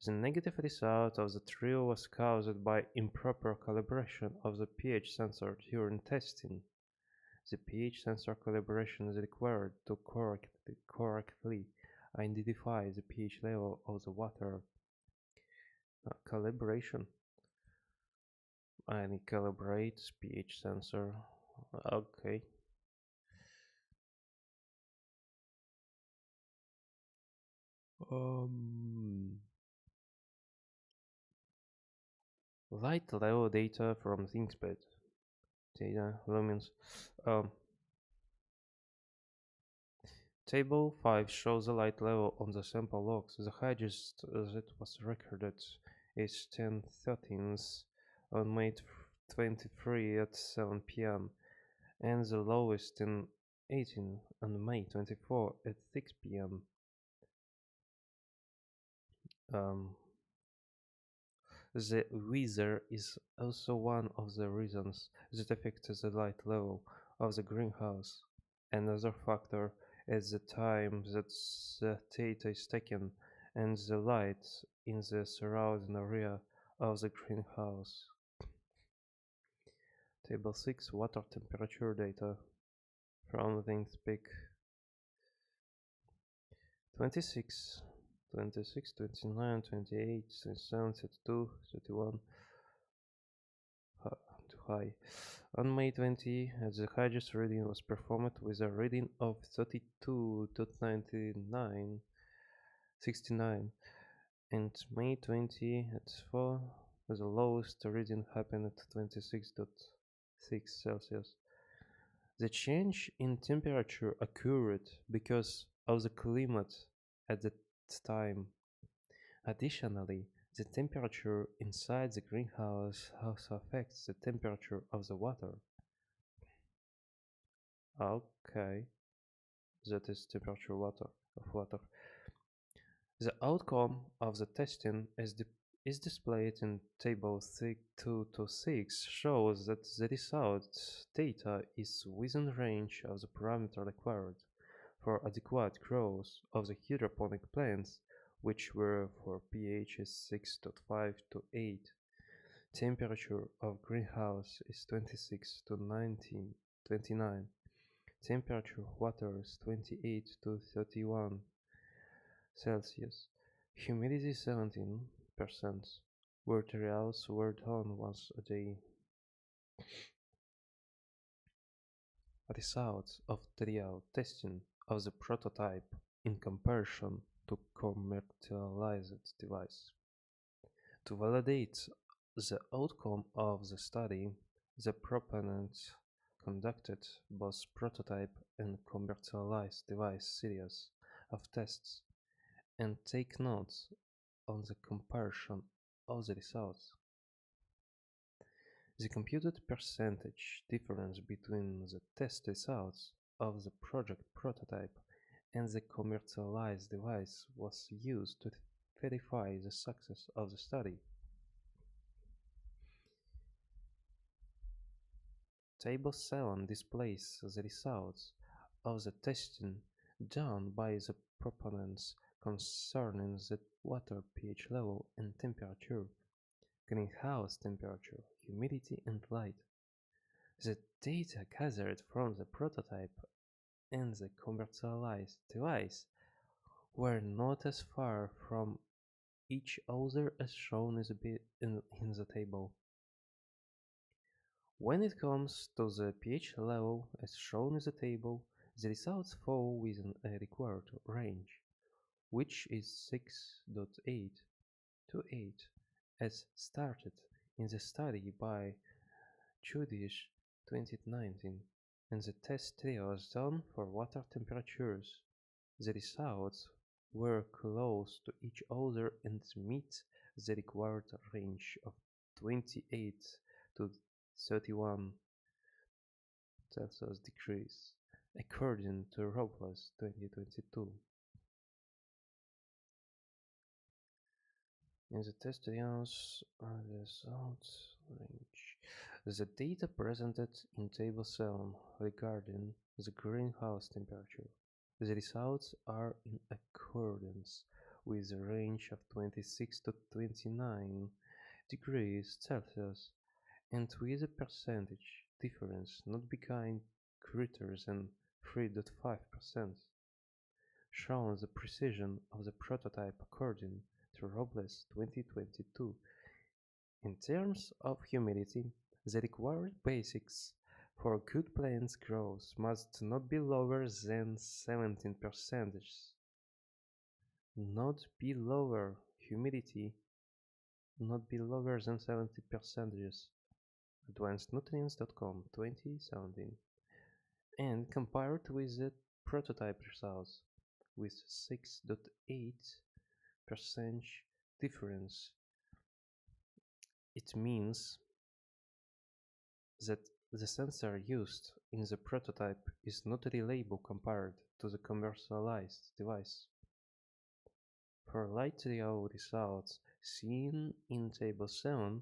The negative result of the trio was caused by improper calibration of the pH sensor during testing. The pH sensor calibration is required to correctly identify the pH level of the water. Calibration. I calibrate pH sensor. Okay. Light level data from ThinkSpeak. data lumens. Um, Table 5 shows the light level on the sample logs. The highest that was recorded is 10/13 on May 23 at 7 p.m. and the lowest in 18 on May 24 at 6 p.m. Um, the weather is also one of the reasons that affects the light level of the greenhouse. Another factor is the time that the data is taken and the light in the surrounding area of the greenhouse. Table 6 Water temperature data from ThinkSpeak 26, 26, 29, 28, 27, 32, 31, too high. On May 20, the highest reading was performed with a reading of 32.9969, and May 20 at 4, the lowest reading happened at 26.6 Celsius. The change in temperature occurred because of the climate at that time. Additionally, the temperature inside the greenhouse also affects the temperature of the water. Okay, that is temperature water of water. The outcome of the testing is displayed in table 2 to 6 shows that the result data is within range of the parameter required for adequate growth of the hydroponic plants, which were for pH is 6.5 to 8. Temperature of greenhouse is 26 to 19, 29. Temperature of water is 28 to 31 Celsius. Humidity 17%. Were trials were done once a day. Results of trial testing of the prototype in comparison to commercialized device. To validate the outcome of the study, the proponents conducted both prototype and commercialized device series of tests and take notes on the comparison of the results. The computed percentage difference between the test results of the project prototype and the commercialized device was used to verify the success of the study. Table 7 displays the results of the testing done by the proponents concerning the water pH level and temperature, greenhouse temperature, humidity and light. The data gathered from the prototype and the commercialized device were not as far from each other as shown in the table. When it comes to the pH level as shown in the table, the results fall within a required range, which is 6.8 to 8, as started in the study by Judish 2019, and the test trials done for water temperatures. The results were close to each other and meet the required range of 28 to 31 Celsius degrees, according to Robles 2022. In the test results range, the data presented in Table 7 regarding the greenhouse temperature. The results are in accordance with the range of 26 to 29 degrees Celsius and with a percentage difference not becoming greater than 3.5%, shown the precision of the prototype according to Robles 2022. In terms of humidity, the required basics for good plant growth must not be lower than 17%. Not be lower humidity, not be lower than 70%. advancednutrients.com 2017, and compared with the prototype results with 6.8% difference. It means that the sensor used in the prototype is not reliable compared to the commercialized device. For light real results seen in Table 7,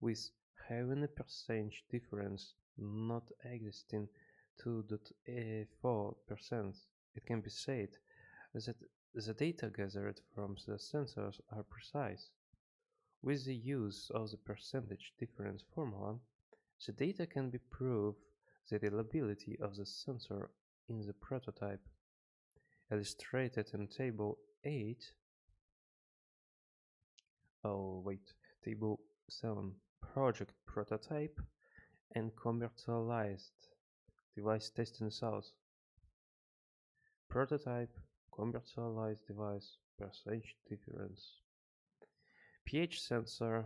with having a percentage difference not existing 2.4%, it can be said that the data gathered from the sensors are precise. With the use of the percentage difference formula, the data can be prove the reliability of the sensor in the prototype, illustrated in Table 8. Table 7, project prototype and commercialized device testing results. Prototype, commercialized device, percentage difference. pH sensor,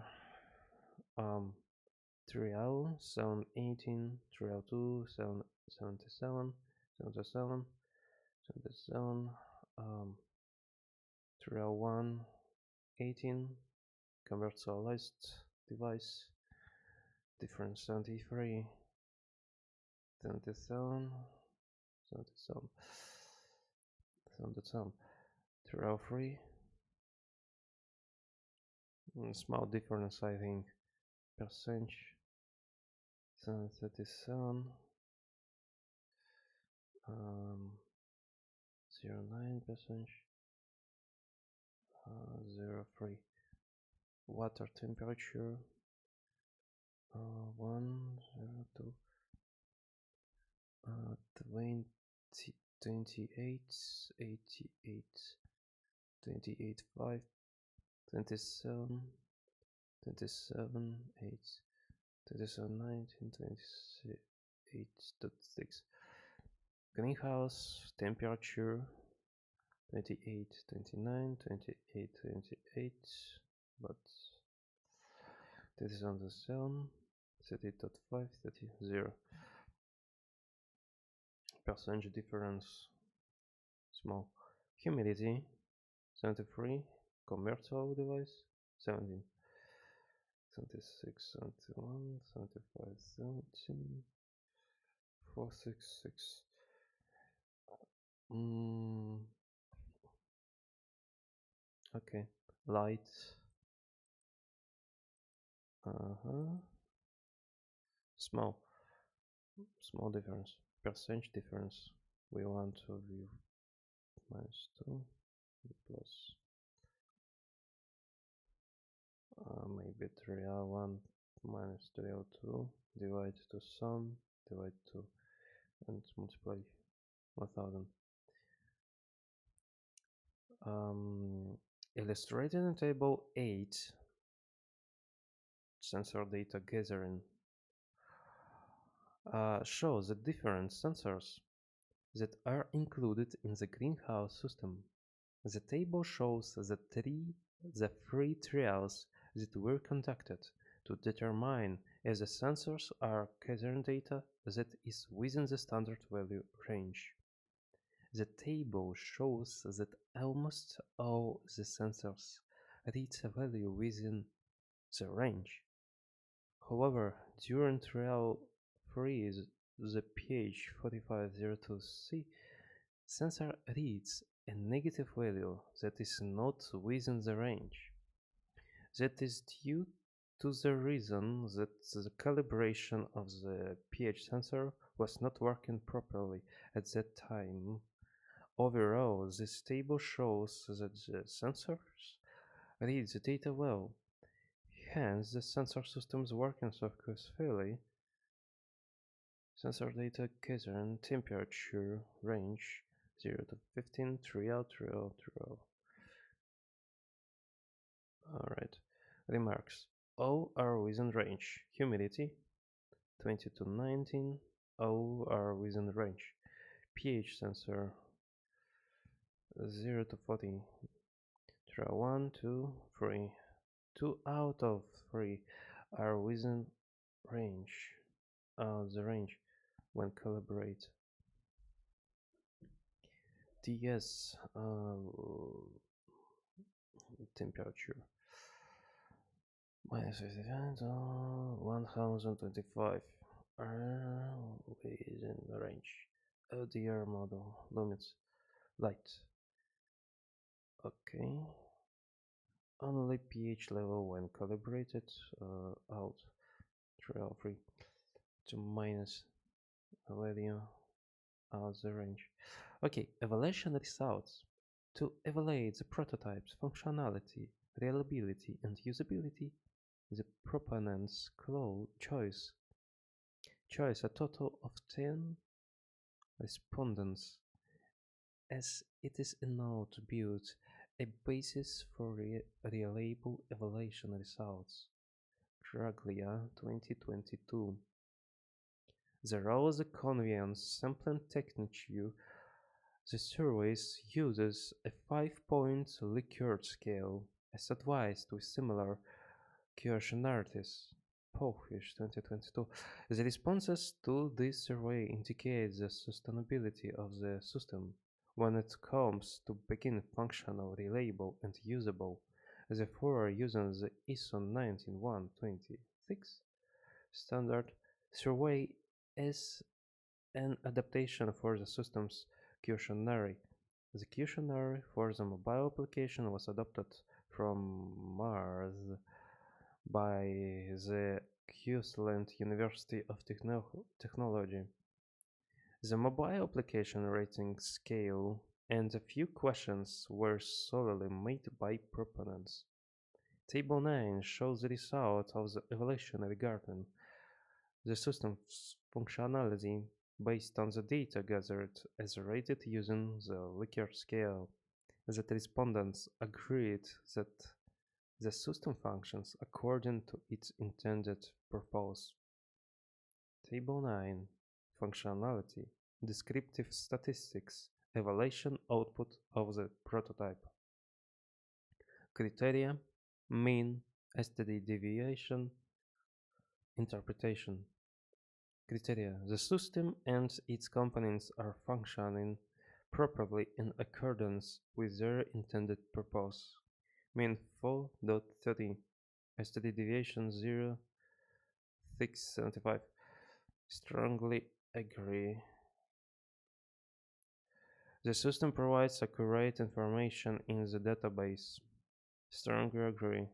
trial 718, trial 2 777, 77, trial 1 18, commercialized device, difference 73, 77, 77, 77, trial 3, small difference I think, percentage 37, 0.9%, 0.3, water temperature 102, 20, 28, 88, 28, 5, 27, 27, 8, 27, 19, 28.6. Greenhouse temperature 28, 29, 28, 28, but this is on the sun 30.5, 30, percentage difference small. Humidity 73, commercial device 17, 76, 71, 75, 17, 466. Okay, light. Small difference, percentage difference. We want to view -2 plus maybe 3L1 minus 3L2 divide to sum, divide to and multiply 1000. Illustrated in table 8, sensor data gathering shows the different sensors that are included in the greenhouse system. The table shows the three trials that were conducted to determine if the sensors are gathering data that is within the standard value range. The table shows that almost all the sensors reach a value within the range. However, during trial 3, the pH 4502C sensor reads a negative value that is not within the range. That is due to the reason that the calibration of the pH sensor was not working properly at that time. Overall, this table shows that the sensors read the data well. Hence, the sensor system is working successfully. Sensor data gathering temperature range 0 to 15, trial. Alright. Remarks. All are within range. Humidity 20 to 19. All are within range. pH sensor 0 to 40. Trial 1, 2, 3. 2 out of 3 are within range. The range when calibrate. TS temperature minus 55 to 1025 within the range. LDR model limits light. Okay. Only pH level when calibrated out 303 to minus value out the range. Okay, evaluation results. To evaluate the prototype's functionality, reliability, and usability, the proponents choose a total of 10 respondents, as it is enough to build a basis for reliable evaluation results. Draglia 2022. The Rose Convenience Sampling Technique. The survey uses a 5-point Likert scale, as advised with similar questionnaires. Powfish 2022. The responses to this survey indicate the sustainability of the system when it comes to being functional, reliable, and usable. Therefore, using the ISO 19126 standard, survey is an adaptation for the system's questionnaire. The questionnaire for the mobile application was adopted from Mars by the Queensland University of Technology. The mobile application rating scale and a few questions were solely made by proponents. Table 9 shows the result of the evaluation regarding the system's functionality based on the data gathered as rated using the Likert scale. The respondents agreed that the system functions according to its intended purpose. Table 9. Functionality, descriptive statistics, evaluation output of the prototype. Criteria, mean, STD deviation, interpretation. Criteria, the system and its components are functioning properly in accordance with their intended purpose. Mean 4.30, STD deviation 0.675. Strongly agree. The system provides accurate information in the database. Strongly agree.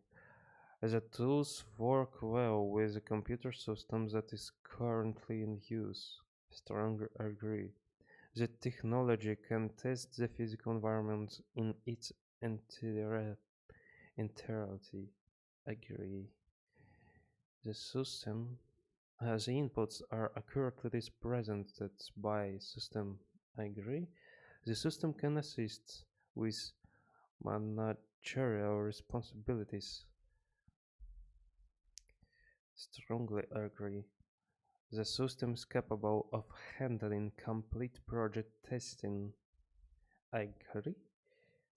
The tools work well with the computer system that is currently in use. Strongly agree. The technology can test the physical environment in its entirety. Agree. The system the inputs are accurately represented by system. Agree. The system can assist with managerial responsibilities. Strongly agree. The system is capable of handling complete project testing. Agree.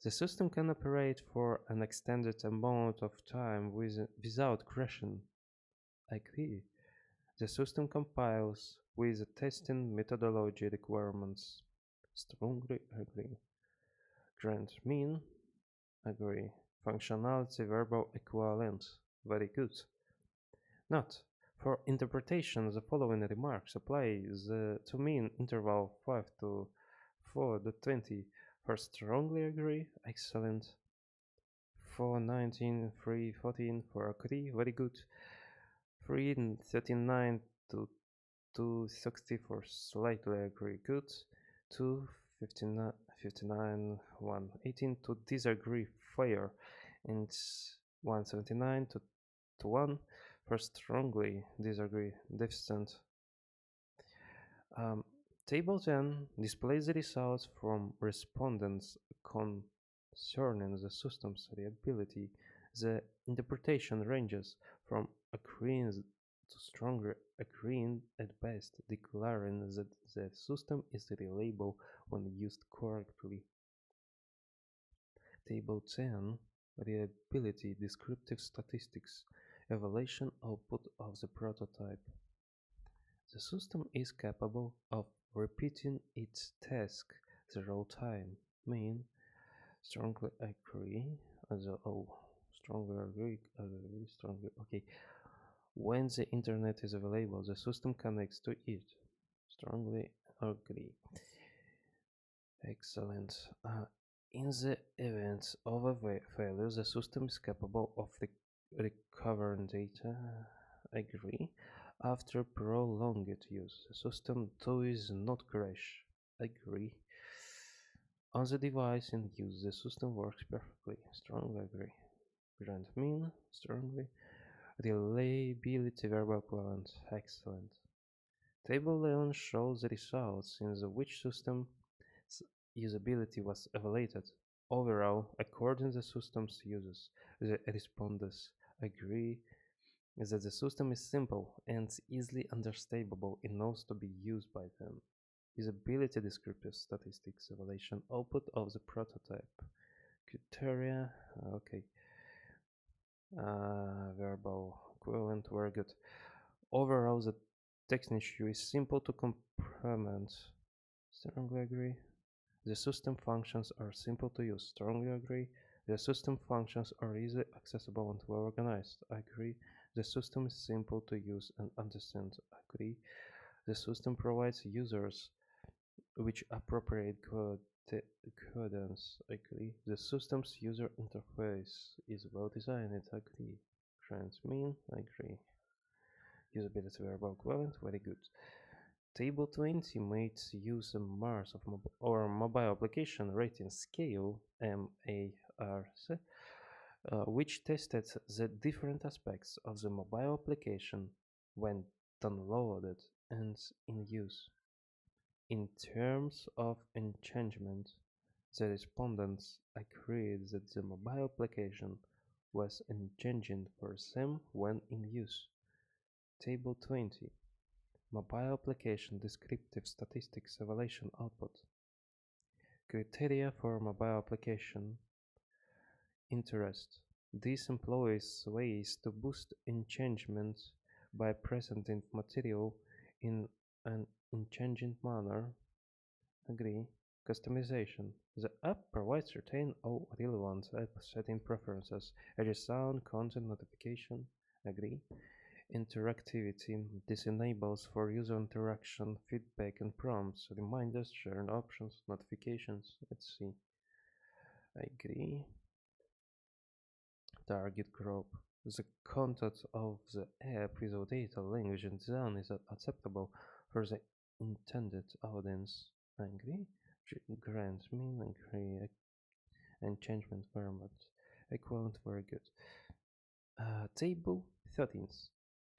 The system can operate for an extended amount of time without crashing. Agree. The system complies with the testing methodology requirements. Strongly agree. Grant mean. Agree. Functionality verbal equivalent. Very good. Note: for interpretation, the following remarks apply to mean interval 5 to 4.20. For strongly agree, excellent. For 19, 3, 14, for agree, very good. 3.39 to 2.60 for slightly agree, good. 2.59, 59, 1.18 to disagree, fair. And 1.79 to 1 for strongly disagree, deficient. Table 10 displays the results from respondents concerning the system's reliability. The interpretation ranges from agreeing to stronger agreeing at best, declaring that the system is reliable when used correctly. Table 10 Reliability descriptive statistics. Evaluation output of the prototype. The system is capable of repeating its task several times. Mean strongly agree. Strongly agree. Okay. When the internet is available, the system connects to it. Strongly agree. Excellent. In the event of a failure, the system is capable of recovering data. Agree. After prolonged use, the system does not crash. Agree. On the device in use, the system works perfectly. Strongly agree. Grant mean. Strongly. Reliability verbal equivalent. Excellent. Table 11 shows the results in the which system's usability was evaluated. Overall, according to the system's users, the respondents agree that the system is simple and easily understandable enough to be used by them. Usability descriptive statistics evaluation output of the prototype. Criteria, okay. Verbal equivalent, very good. Overall, the text issue is simple to comprehend. Strongly agree. The system functions are simple to use. Strongly agree. The system functions are easily accessible and well organized. Agree. The system is simple to use and understand. Agree. The system provides users which appropriate guidance. Agree. The system's user interface is well designed. Agree. Transmit. Agree. Usability verbal equivalent. Very good. Table 20 makes use of Mars of mobile application rating scale (MARC), which tested the different aspects of the mobile application when downloaded and in use. In terms of engagement, the respondents agreed that the mobile application was engaging for them when in use. Table 20. Mobile application descriptive statistics evaluation output. Criteria for mobile application interest. This employs ways to boost engagement by presenting material in an engaging manner. Agree. Customization. The app provides certain all relevant app setting preferences, such as sound, content, notification. Agree. Interactivity. This enables for user interaction, feedback and prompts, reminders, sharing options, notifications. Let's see. I agree. Target group. The content of the app without data, language and design is acceptable for the intended audience. I agree. Grant mean agree and changement format. Equivalent very good. Table 13.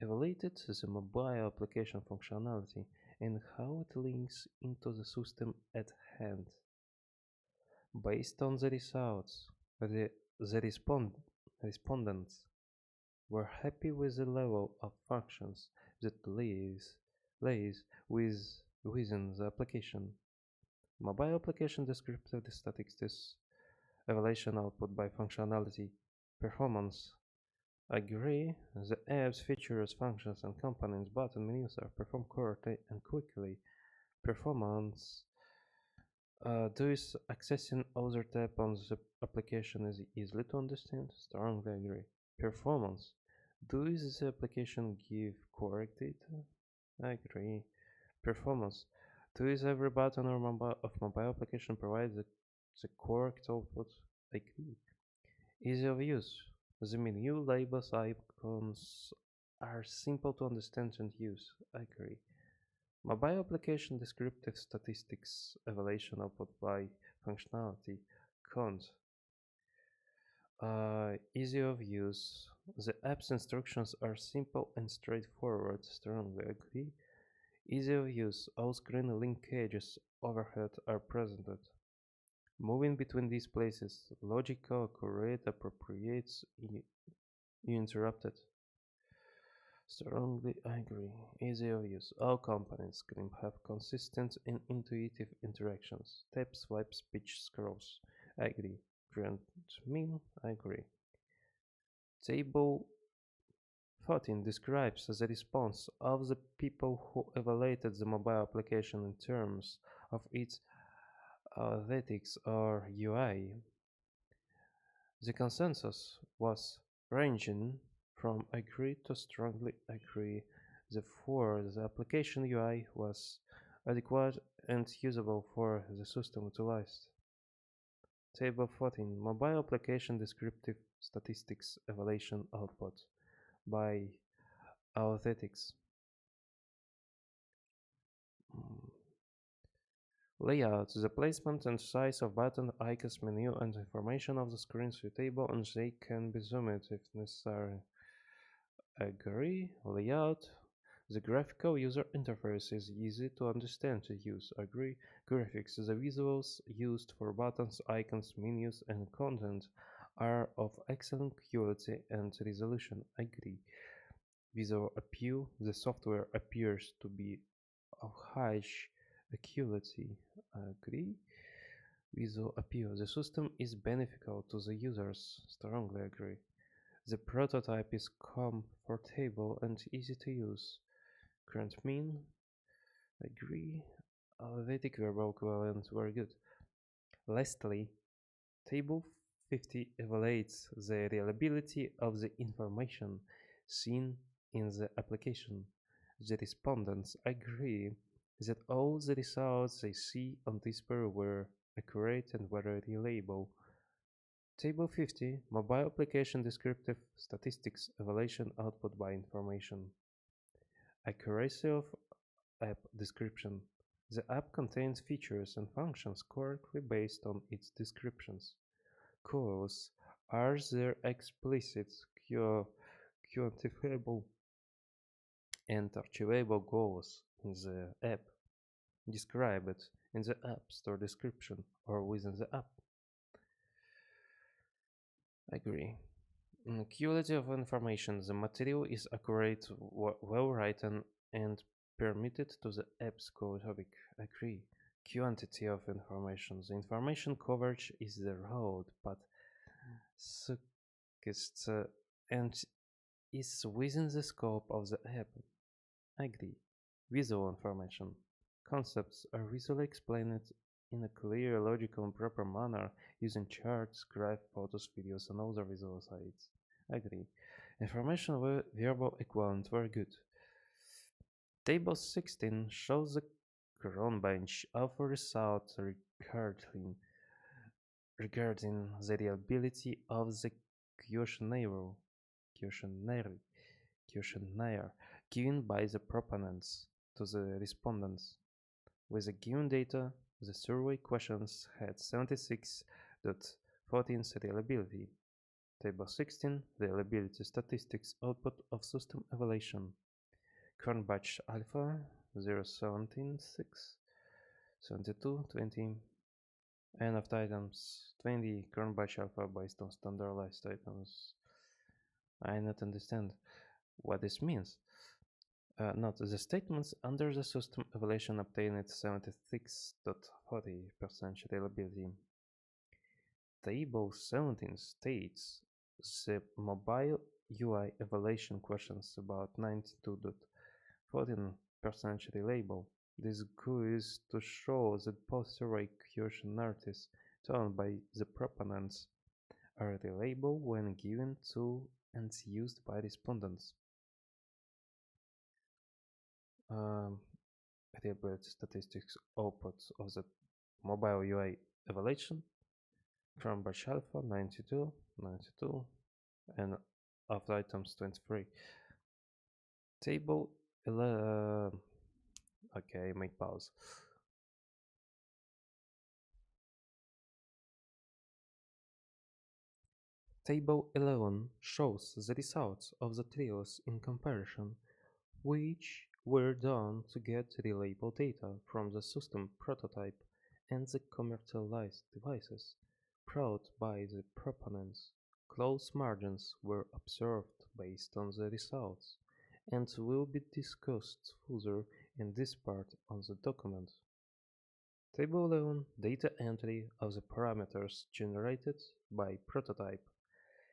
Evaluated the mobile application functionality and how it links into the system at hand. Based on the results, the respondents were happy with the level of functions that lays within the application. Mobile application descriptive statistics evaluation output by functionality performance. Agree. The app's features, functions, and components button menus are performed correctly and quickly. Performance. Does accessing other tab on the application is easily to understand? Strongly agree. Performance. Does the application give correct data? I agree. Performance. Does every button or mobile application provide the correct output? I agree. Easy of use. The menu labels icons are simple to understand and use. I agree. Mobile application descriptive statistics evaluation output by functionality. Cons. Easy of use. The app's instructions are simple and straightforward. Strongly agree. Easy of use. All screen linkages overhead are presented. Moving between these places, logical, accurate, appropriate, uninterrupted. Strongly agree. Easy of use. All components can have consistent and intuitive interactions. Tap, swipe, speech, scrolls. Agree. Grant mean. Agree. Table 14 describes the response of the people who evaluated the mobile application in terms of its aesthetics or UI. The consensus was ranging from agree to strongly agree. Therefore, the application UI was adequate and usable for the system utilized. Table 14 Mobile Application Descriptive Statistics Evaluation Output by Aesthetics. Layout: the placement and size of button, icons, menu, and information of the screen suitable and they can be zoomed if necessary. Agree. Layout: the graphical user interface is easy to understand to use. Agree. Graphics: the visuals used for buttons, icons, menus, and content are of excellent quality and resolution. Agree. Visual appeal: the software appears to be of high quality. Agree. Visual appeal: the system is beneficial to the users. Strongly agree. The prototype is comfortable and easy to use. Grant mean. Agree. Helvetic verbal equivalent. Very good. Lastly, Table 50 evaluates the reliability of the information seen in the application. The respondents agree that all the results they see on display were accurate and were reliable. Table 50 Mobile Application Descriptive Statistics Evaluation Output by Information. Accuracy of app description. The app contains features and functions correctly based on its descriptions. Goals: are there explicit, quantifiable, and achievable goals in the app? Described in the App Store description or within the app. Agree. Quality of information. The material is accurate, well written, and permitted to the app's core topic. Agree. Quantity of information. The information coverage is the road, but suggest and is within the scope of the app. Agree. Visual information. Concepts are visually explained in a clear, logical, and proper manner using charts, graphs, photos, videos, and other visual sites. Agree. Information verbal equivalent. Very good. Table 16 shows the bench of results regarding the reliability of the questionnaire questionnaire given by the proponents to the respondents. With the given data, the survey questions had 76.14 reliability. Table 16 Reliability Statistics Output of System Evaluation. Current batch alpha 0.17.6 72 20 N of items 20 current batch alpha based on standardized items. I not understand what this means. Note the statements under the system evaluation obtained 76.40% reliability. Table 17 states the mobile UI evaluation questions about 92.14% reliable. This goes to show that both survey questionnaires turned by the proponents are reliable when given to and used by respondents. Reliability statistics outputs of the mobile UI evaluation from batch alpha 92, 92, and of items 23. Table 11. Okay, make pause. Table 11 shows the results of the trials in comparison, which were done to get reliable data from the system prototype and the commercialized devices brought by the proponents. Close margins were observed based on the results and will be discussed further in this part of the document. Table 11 Data entry of the parameters generated by prototype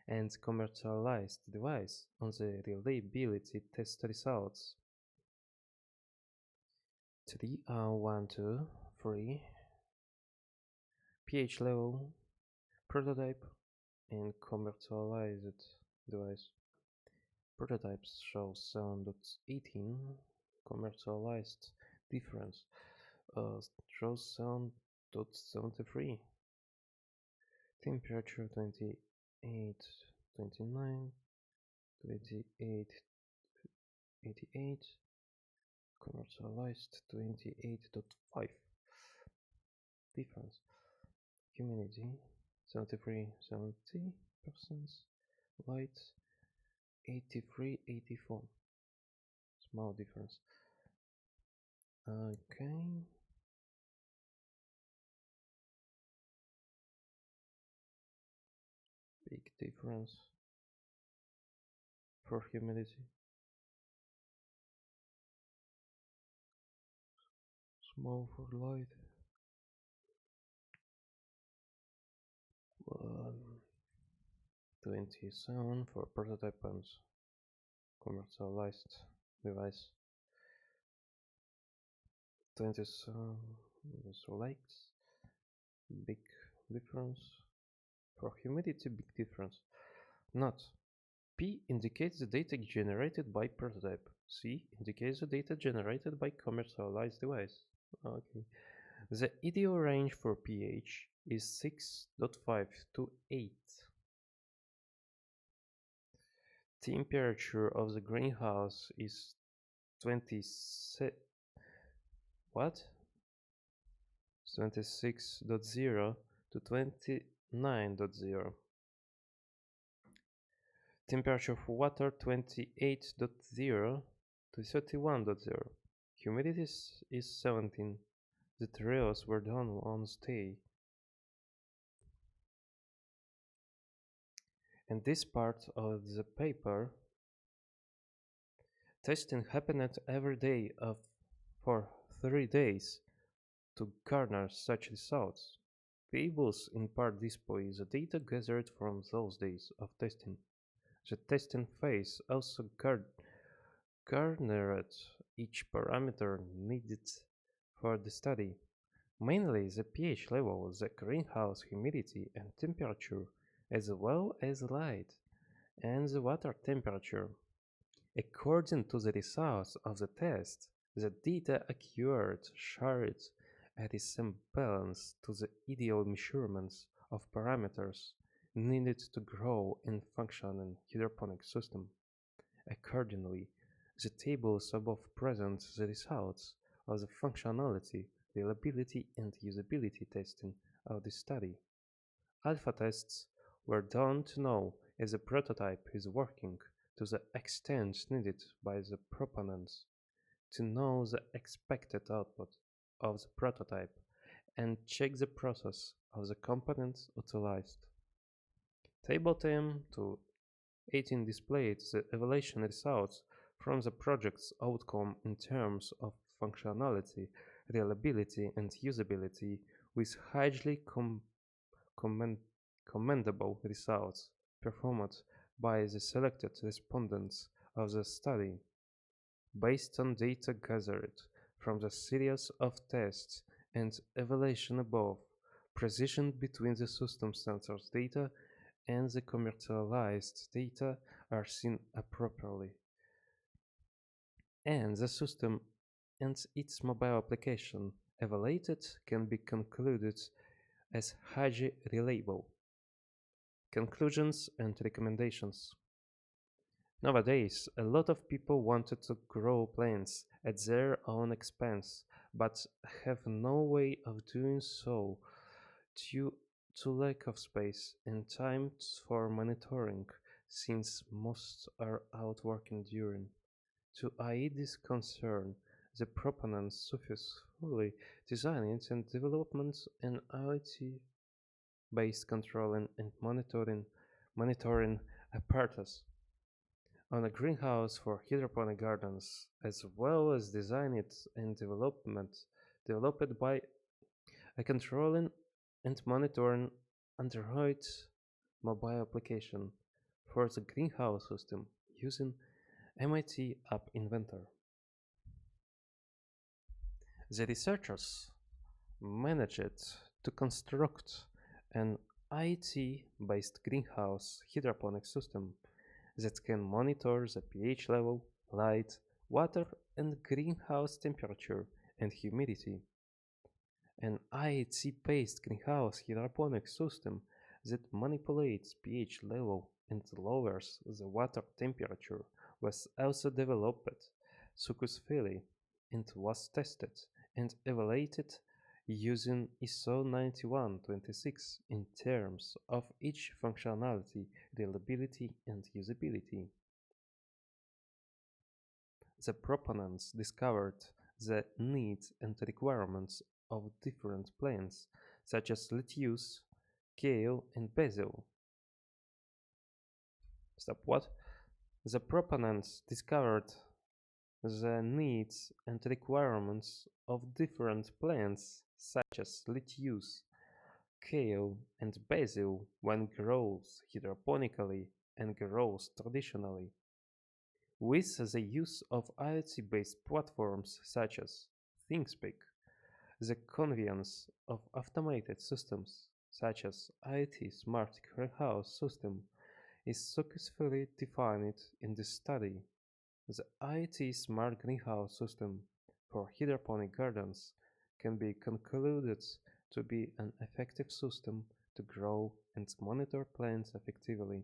and commercialized device on the reliability test results. 1, 2, 3 pH level, prototype, and commercialized device. Prototypes show 7.18, commercialized difference shows 7.73, temperature 28, 29, 28, 88, commercialized 28.5, difference, humidity 73, 70%, light 83, 84, small difference. Okay, big difference for humidity, small for light. 27 for prototype and commercialized device. 27 selects, big difference. For humidity, big difference. Note: P indicates the data generated by prototype. C indicates the data generated by commercialized device. Okay. The ideal range for pH is 6.5 to 8. Temperature of the greenhouse is 26.0 to 29.0. Temperature of water 28.0 to 31.0. Humidity is 17. The trials were done on stay. In this part of the paper, testing happened every day for 3 days to garner such results. Tables in part display the data gathered from those days of testing. The testing phase also garnered each parameter needed for the study, mainly the pH level, the greenhouse humidity and temperature, as well as light and the water temperature. According to the results of the test, the data occurred shared at a semblance to the ideal measurements of parameters needed to grow and function in hydroponic system. Accordingly, the tables above present the results of the functionality, reliability, and usability testing of the study. Alpha tests were done to know if the prototype is working to the extent needed by the proponents, to know the expected output of the prototype, and check the process of the components utilized. Table 10 to 18 displayed the evaluation results from the project's outcome in terms of functionality, reliability, and usability, with highly commendable results performed by the selected respondents of the study. Based on data gathered from the series of tests and evaluation above, precision between the system sensors data and the commercialized data are seen appropriately, and the system and its mobile application evaluated can be concluded as highly reliable. Conclusions and recommendations. Nowadays, a lot of people wanted to grow plants at their own expense, but have no way of doing so due to lack of space and time for monitoring, since most are out working during. To aid this concern, the proponents successfully designed and developed an IoT-based controlling and monitoring apparatus on a greenhouse for hydroponic gardens, as well as designed and developed by a controlling and monitoring Android mobile application for the greenhouse system using MIT App Inventor. The researchers managed to construct an IoT-based greenhouse hydroponic system that can monitor the pH level, light, water, and greenhouse temperature and humidity. An IoT-based greenhouse hydroponic system that manipulates pH level and lowers the water temperature was also developed successfully and was tested and evaluated using ISO 9126 in terms of each functionality, reliability, and usability. The proponents discovered the needs and requirements of different plants, such as lettuce, kale, and basil. Stop what? The proponents discovered the needs and requirements of different plants, such as lettuce, kale, and basil, when grown hydroponically and grown traditionally. With the use of IoT-based platforms such as ThinkSpeak, the convenience of automated systems such as IoT Smart Greenhouse System is successfully defined in this study. The IoT Smart Greenhouse System for hydroponic gardens can be concluded to be an effective system to grow and monitor plants effectively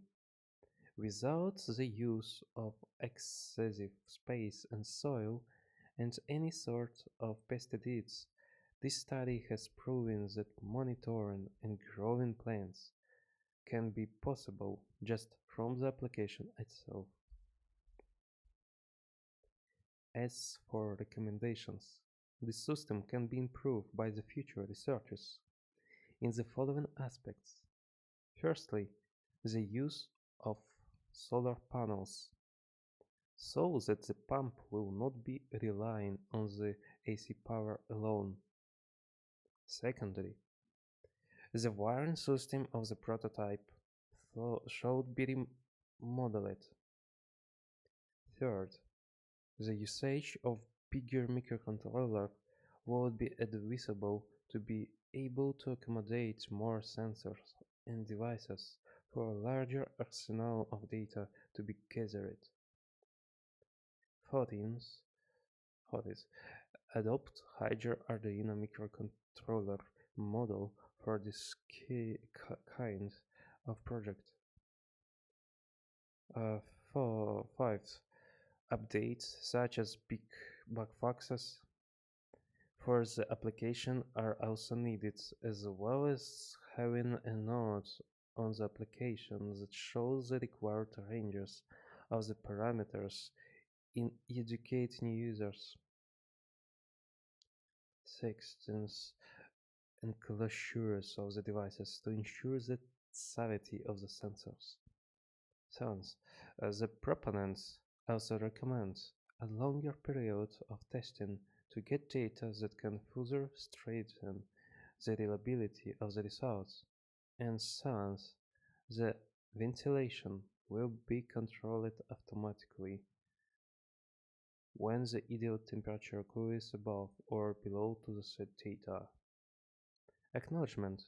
without the use of excessive space and soil and any sort of pesticides. This study has proven that monitoring and growing plants can be possible just from the application itself. As for recommendations, this system can be improved by the future researchers in the following aspects. Firstly, the use of solar panels so that the pump will not be relying on the AC power alone. Secondly, the wiring system of the prototype should be remodeled. Third, the usage of bigger microcontroller would be advisable to be able to accommodate more sensors and devices for a larger arsenal of data to be gathered. 14th, adopt Hydra Arduino microcontroller model for this kind of project. For fifth, updates such as big bug fixes for the application are also needed, as well as having a note on the application that shows the required ranges of the parameters in educating users. Sixteenth, enclosures of the devices to ensure the safety of the sensors. Seventh, the proponents also recommend a longer period of testing to get data that can further strengthen the reliability of the results. And seventh, the ventilation will be controlled automatically when the ideal temperature cools above or below to the set data. Acknowledgement.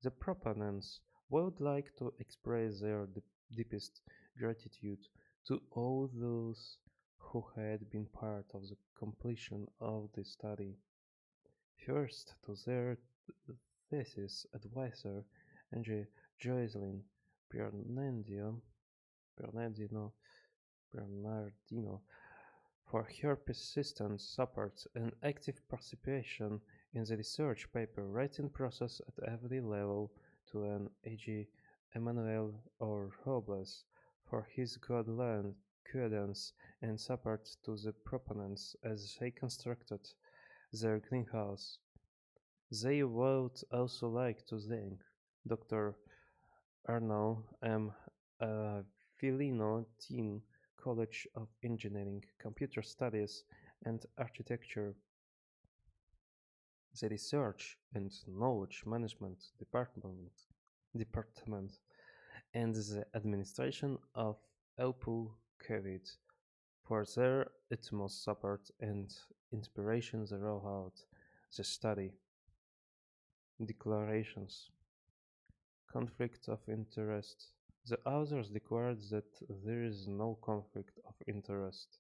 The proponents would like to express their deepest gratitude to all those who had been part of the completion of the study. First, to their thesis advisor, Angie Jocelyn Bernardino, Bernardino, Bernardino, for her persistent support and active participation in the research paper writing process at every level, to an A.G. Emmanuel or Robles for his guidance and support to the proponents as they constructed their greenhouse. They would also like to thank Dr. Arnaud M. Filino, Dean, College of Engineering, Computer Studies, and Architecture, the Research and Knowledge Management Department, and the administration of Opal COVID for their utmost support and inspiration throughout the study. Declarations. Conflict of interest. The authors declared that there is no conflict of interest.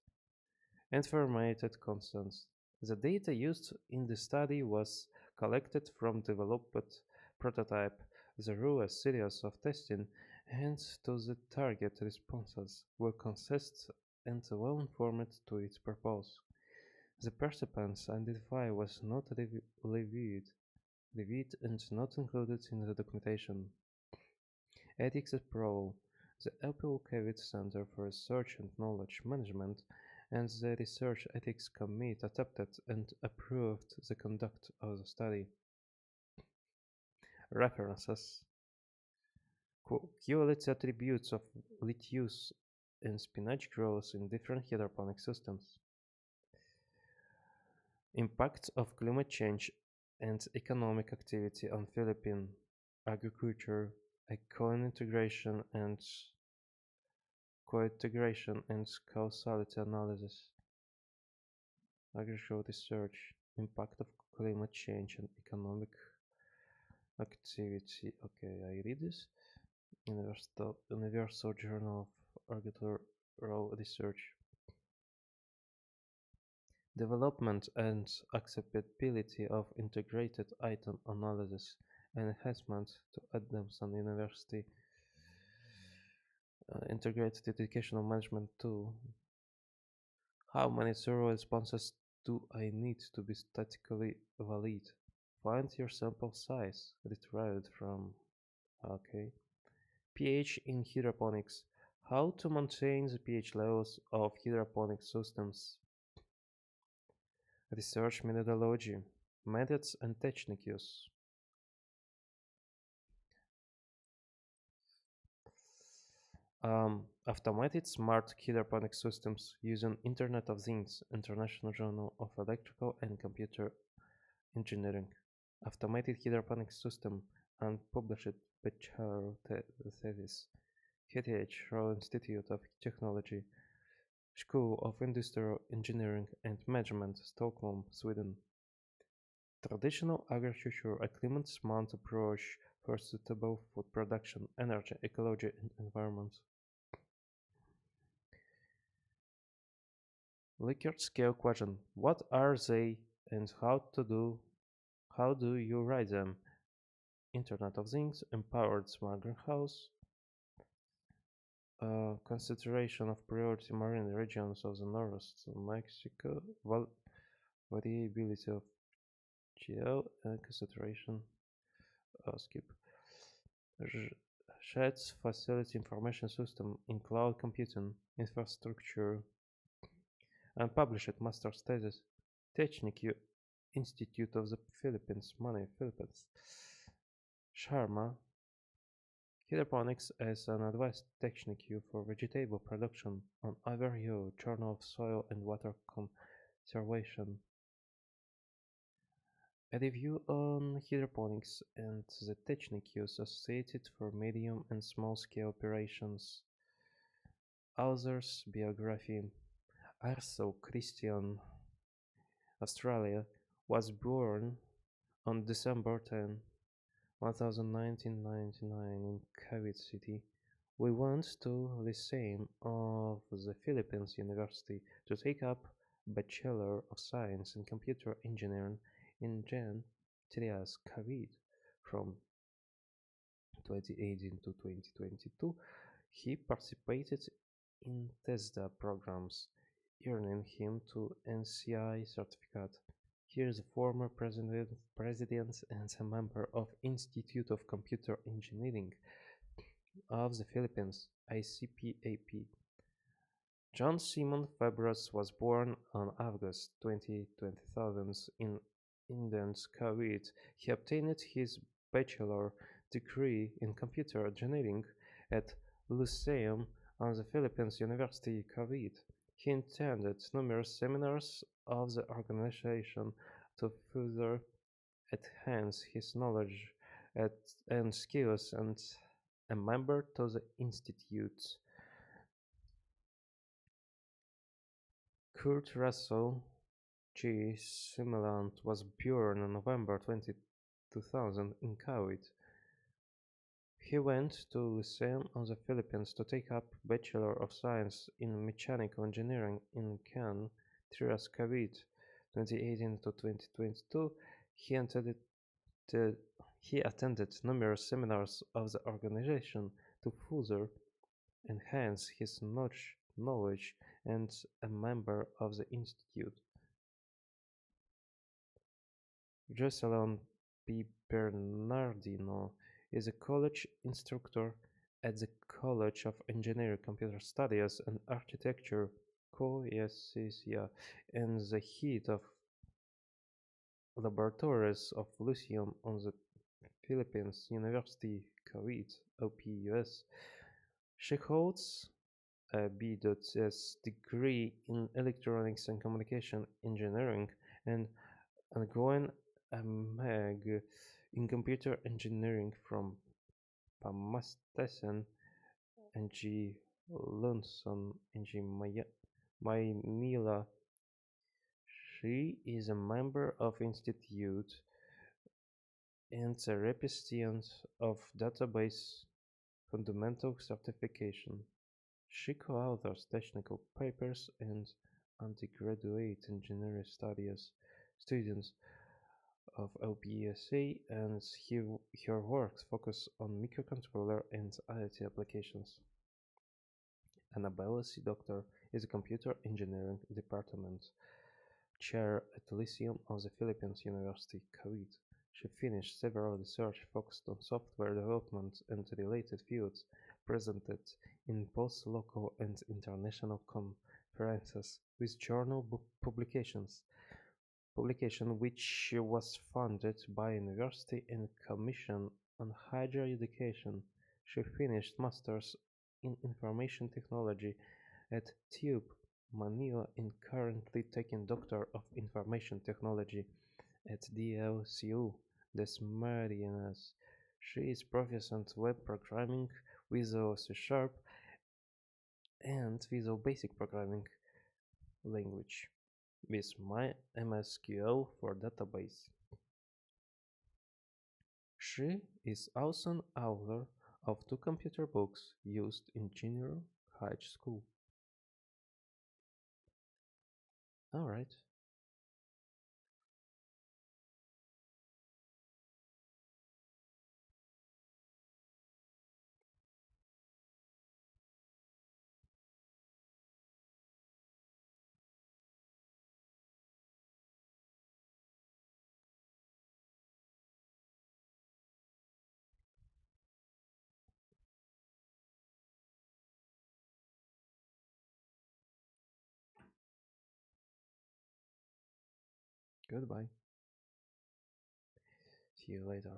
Informated consent. The data used in the study was collected from developed prototype through a series of testing, hence to the target responses were consistent and well informed to its purpose. The participants identified was not reviewed and not included in the documentation. Ethics Pro, the Apple Cavett Center for Research and Knowledge Management, and the Research Ethics Committee adopted and approved the conduct of the study. References. Quality attributes of lettuce and spinach grows in different hydroponic systems. Impact of climate change and economic activity on Philippine agriculture, co-integration and causality analysis, agricultural research, impact of climate change and economic activity. Okay, I read this. Universal Journal of Agricultural Research. Development and acceptability of integrated item analysis and enhancement to Adamson University integrated educational management tool. How many zero responses do I need to be statistically valid? Find your sample size retrieved from okay. pH in hydroponics. How to maintain the pH levels of hydroponic systems. Research methodology, methods and techniques. Automated smart hydroponic systems using Internet of Things, International Journal of Electrical and Computer Engineering. Automated hydroponic system and published bachelor thesis. HTH Royal Institute of Technology, School of Industrial Engineering and Management, Stockholm, Sweden. Traditional agriculture, a climate-smart approach for suitable food production, energy, ecology, and environment. Likert scale question: what are they and how do you write them? Internet of Things, empowered smart greenhouse, consideration of priority marine regions of the north of Mexico, variability of GL, and consideration skip. Sheds facility information system in cloud computing infrastructure and published master's thesis Technique Institute of the Philippines, Manila, Philippines. Sharma Hydroponics as an advanced technique for vegetable production on overview Journal of Soil and Water Conservation. A review on hydroponics and the technique associated for medium and small scale operations. Author's biography. Arthur Christian, Australia, was born on December 10, 1999 in Cavite City. We went to Lyceum of the Philippines University to take up Bachelor of Science in Computer Engineering in Jan Trias Cavite from 2018 to 2022. He participated in TESDA programs, earning him to NCI certificate. He is a former president and a member of Institute of Computer Engineering of the Philippines, ICPAP. John Simon Fabras was born on August 2000 in Indus, Kuwait. He obtained his bachelor degree in computer engineering at Lyceum on the Philippines University, Kuwait. He attended numerous seminars of the organization to further enhance his knowledge and skills and a member to the institute. Kurt Russell G. Simelant was born on November 2000 in Kuwait. He went to Lyceum on the Philippines to take up Bachelor of Science in Mechanical Engineering in Cannes, Tiras Kuwait. 2018 to 2022, he attended, he attended numerous seminars of the organization to further enhance his knowledge and a member of the institute. Jocelyn P. Bernardino is a college instructor at the College of Engineering, Computer Studies and Architecture (COESIA) and the head of laboratories of Lyceum on the Philippines University Kuwait (OPUS). She holds a B.S. degree in Electronics and Communication Engineering and ongoing a Meg in Computer Engineering from Pamastasan NG Lunson NG Manila. She is a member of Institute and a recipient of Database Fundamental Certification. She co-authors technical papers and undergraduate engineering studies students of OPSA and her works focus on microcontroller and IoT applications. Annabella C. Doctor is a computer engineering department chair at Lyceum of the Philippines University, Kuwait. She finished several research focused on software development and related fields, presented in both local and international conferences with journal publication which was funded by University and Commission on Higher Education. She finished Masters in Information Technology at TUBE, Manila and currently taking Doctor of Information Technology at DLCU, Des Marinas. She is proficient web programming, Visual C Sharp, and Visual Basic Programming language with MySQL for database. She is also an author of two computer books used in junior high school. Alright, goodbye. See you later.